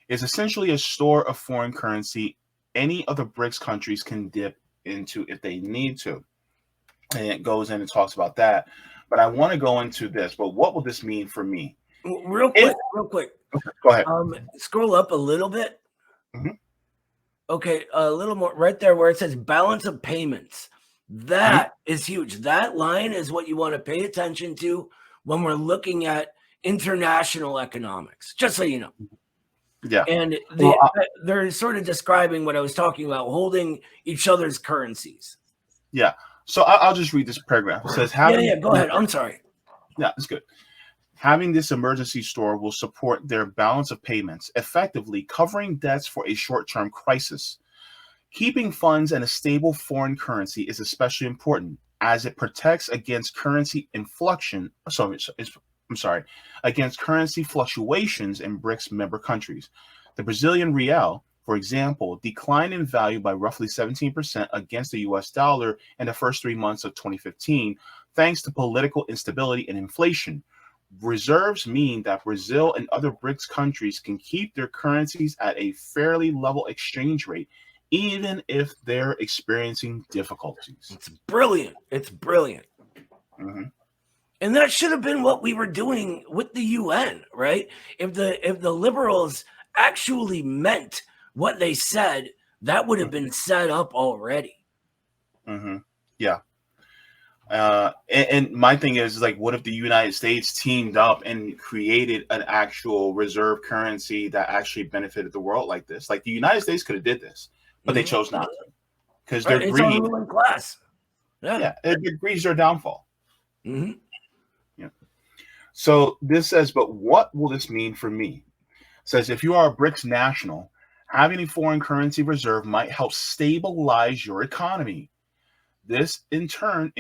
is essentially a store of foreign currency any of the BRICS countries can dip into if they need to. And it goes in and talks about that. But I want to go into this. But what will this mean for me? Real quick. Okay, go ahead. Scroll up a little bit. Mm-hmm. Okay, a little more right there where it says balance of payments. That is huge. That line is what you want to pay attention to when we're looking at international economics, just so you know. Yeah. And they're sort of describing what I was talking about, holding each other's currencies. Yeah. So I'll just read this paragraph. It says, go ahead. I'm sorry. Yeah, it's good. Having this emergency store will support their balance of payments, effectively covering debts for a short-term crisis. Keeping funds in a stable foreign currency is especially important as it protects against currency against currency fluctuations in BRICS member countries. The Brazilian real, for example, declined in value by roughly 17% against the US dollar in the first 3 months of 2015, thanks to political instability and inflation. Reserves mean that Brazil and other BRICS countries can keep their currencies at a fairly level exchange rate, even if they're experiencing difficulties. It's brilliant. It's brilliant. Mm-hmm. And that should have been what we were doing with the UN, right? If the liberals actually meant what they said, that would have been set up already. Mm-hmm. Yeah. And my thing is like, what if the United States teamed up and created an actual reserve currency that actually benefited the world like this? Like the United States could have did this, but they chose not to because they're greedy. It's a ruling class. Yeah, it agrees their downfall. Mm-hmm. Yeah. So this says, but what will this mean for me? Says if you are a BRICS national, having a foreign currency reserve might help stabilize your economy. This in turn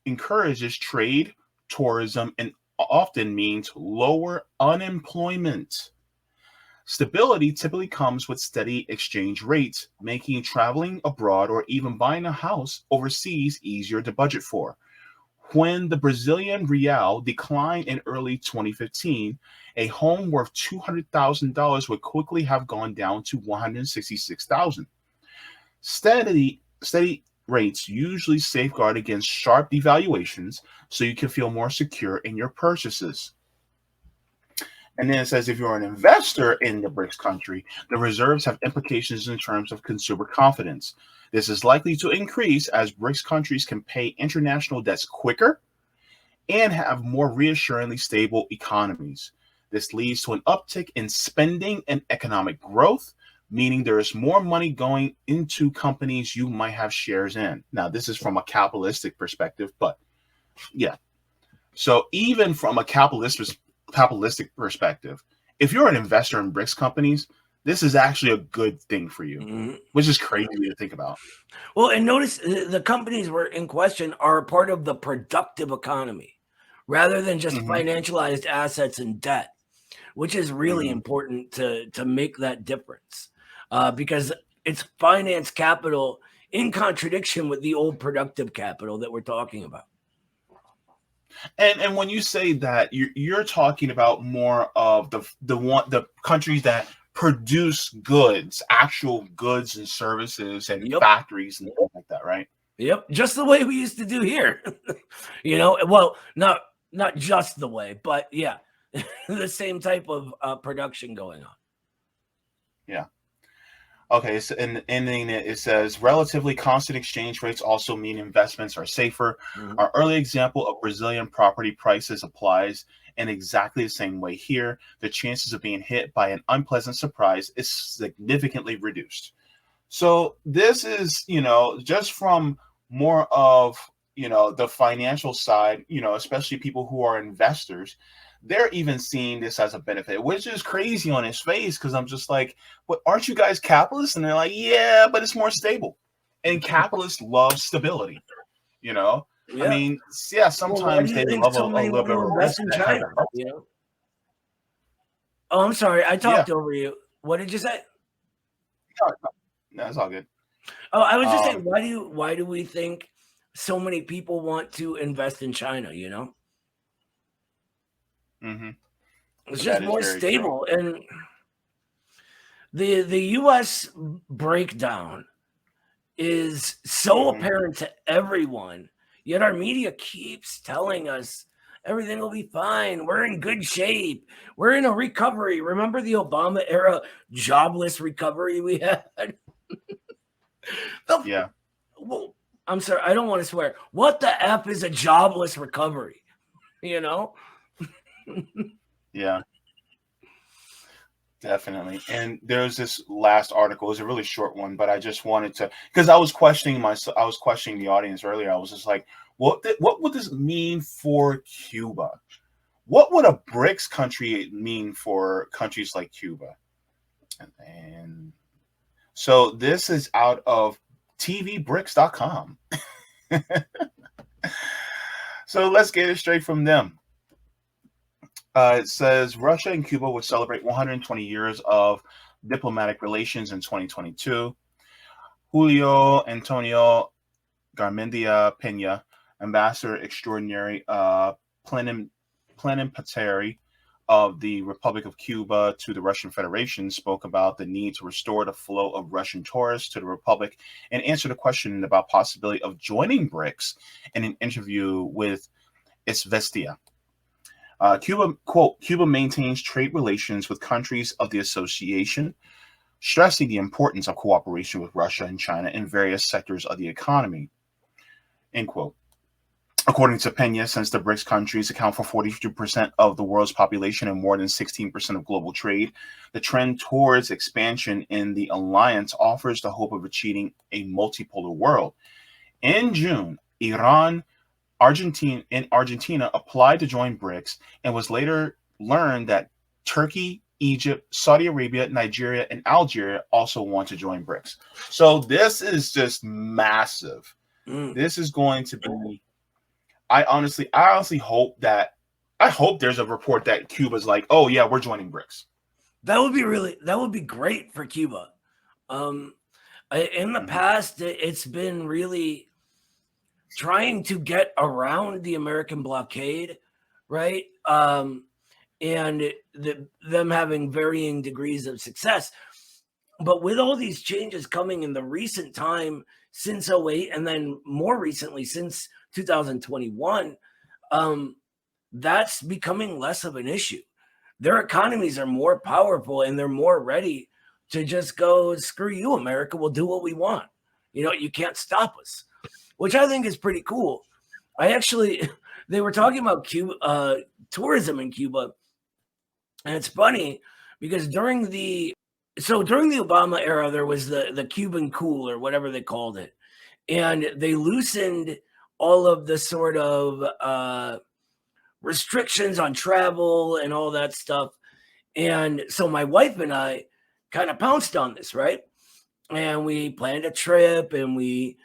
encourages trade, tourism, and often means lower unemployment. Stability typically comes with steady exchange rates, making traveling abroad or even buying a house overseas easier to budget for. When the Brazilian real declined in early 2015, a home worth $200,000 would quickly have gone down to $166,000. Steady rates usually safeguard against sharp devaluations, so you can feel more secure in your purchases. And then it says if you're an investor in the BRICS country, the reserves have implications in terms of consumer confidence. This is likely to increase as BRICS countries can pay international debts quicker and have more reassuringly stable economies. This leads to an uptick in spending and economic growth, meaning there is more money going into companies you might have shares in. Now, this is from a capitalistic perspective, but yeah. So even from a capitalistic perspective, if you're an investor in BRICS companies, this is actually a good thing for you, which is crazy to think about. Well, and notice the companies were in question are a part of the productive economy rather than just financialized assets and debt, which is really important to make that difference because it's finance capital in contradiction with the old productive capital that we're talking about. And when you say that, you're talking about more of the countries that produce goods, actual goods and services and factories and things like that, right? Yep, just the way we used to do here. Well, not just the way, but yeah, the same type of production going on. Yeah. Okay, so in ending it says relatively constant exchange rates also mean investments are safer. Our early example of Brazilian property prices applies in exactly the same way here. The chances of being hit by an unpleasant surprise is significantly reduced. So this is, just from more of, the financial side, especially people who are investors, they're even seeing this as a benefit, which is crazy on its face because I'm just like, but aren't you guys capitalists? And they're like, yeah, but it's more stable. And capitalists love stability, Yeah. I mean, yeah, sometimes they love a little bit of a risk. In China, Oh, I'm sorry. I talked over you. What did you say? No, it's all good. Oh, I was just saying, why do we think so many people want to invest in China, It's just more stable. True. And the US breakdown is so apparent to everyone, yet our media keeps telling us everything will be fine. We're in good shape. We're in a recovery. Remember the Obama era jobless recovery we had? Yeah. Well, I'm sorry. I don't want to swear. What the F is a jobless recovery? Yeah. Definitely. And there's this last article. It's a really short one, but I just wanted to, because I was questioning the audience earlier. I was just like, what would this mean for Cuba? What would a BRICS country mean for countries like Cuba? And so this is out of tvbrics.com. So let's get it straight from them. It says Russia and Cuba would celebrate 120 years of diplomatic relations in 2022. Julio Antonio Garmendia Peña, ambassador extraordinary plenipotentiary of the Republic of Cuba to the Russian Federation, spoke about the need to restore the flow of Russian tourists to the Republic and answered a question about possibility of joining BRICS in an interview with Izvestia. Cuba maintains trade relations with countries of the association, stressing the importance of cooperation with Russia and China in various sectors of the economy. End quote. According to Peña, since the BRICS countries account for 42% of the world's population and more than 16% of global trade, the trend towards expansion in the alliance offers the hope of achieving a multipolar world. In June, Iran Argentina applied to join BRICS and was later learned that Turkey, Egypt, Saudi Arabia, Nigeria, and Algeria also want to join BRICS. So this is just massive. This is going to be. I honestly hope there's a report that Cuba's like, oh yeah, we're joining BRICS. That would be great for Cuba. In the past, it's been really trying to get around the American blockade, right? And them having varying degrees of success. But with all these changes coming in the recent time since 2008, and then more recently since 2021, that's becoming less of an issue. Their economies are more powerful and they're more ready to just go, screw you, America, we'll do what we want. You can't stop us, which I think is pretty cool. They were talking about Cuba, tourism in Cuba. And it's funny because during the Obama era, there was the Cuban cool or whatever they called it. And they loosened all of the sort of restrictions on travel and all that stuff. And so my wife and I kind of pounced on this, right? And we planned a trip and we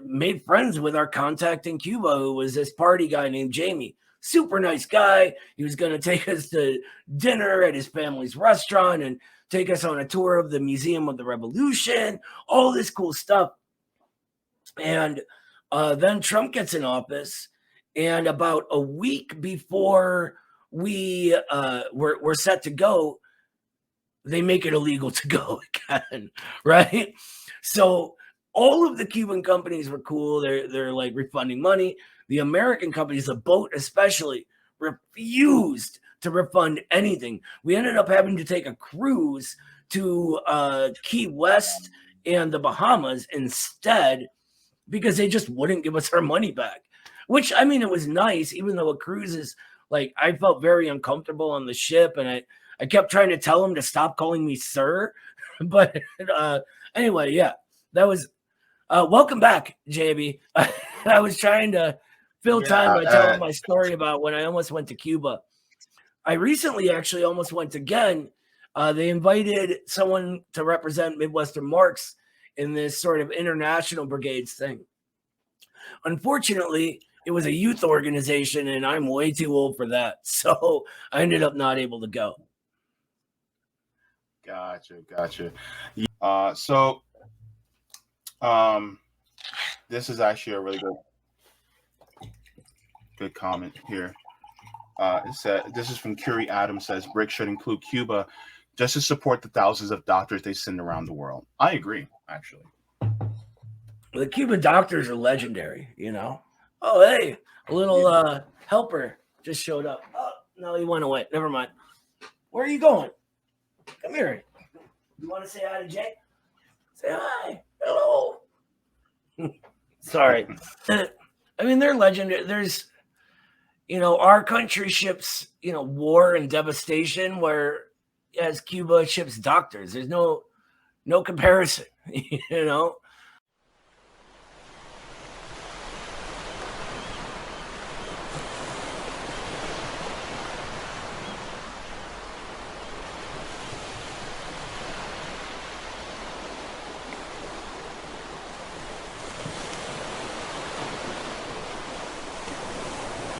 made friends with our contact in Cuba, who was this party guy named Jamie. Super nice guy. He was going to take us to dinner at his family's restaurant and take us on a tour of the Museum of the Revolution, all this cool stuff. And then Trump gets in office, and about a week before we were set to go, they make it illegal to go again, right? So all of the Cuban companies were cool. They're like refunding money. The American companies, the boat especially, refused to refund anything. We ended up having to take a cruise to Key West and the Bahamas instead because they just wouldn't give us our money back. Which, I mean, it was nice, even though a cruise is like, I felt very uncomfortable on the ship, and I kept trying to tell them to stop calling me sir. But anyway, yeah, that was welcome back, JB. I was trying to fill time by telling my story about when I almost went to Cuba. I recently actually almost went again. They invited someone to represent Midwestern Marks in this sort of international brigades thing. Unfortunately, it was a youth organization, and I'm way too old for that. So I ended up not able to go. Gotcha. This is actually a really good comment here. It said, this is from Curie Adams, says BRICS should include Cuba just to support the thousands of doctors they send around the world. I agree, actually. The Cuban doctors are legendary, Oh, hey, a little helper just showed up. Oh, no, he went away. Never mind. Where are you going? Come here. You want to say hi to Jay? Say hi. Hello. Sorry. I mean, they're legendary. There's, our country ships, war and devastation, whereas Cuba ships doctors. There's no comparison,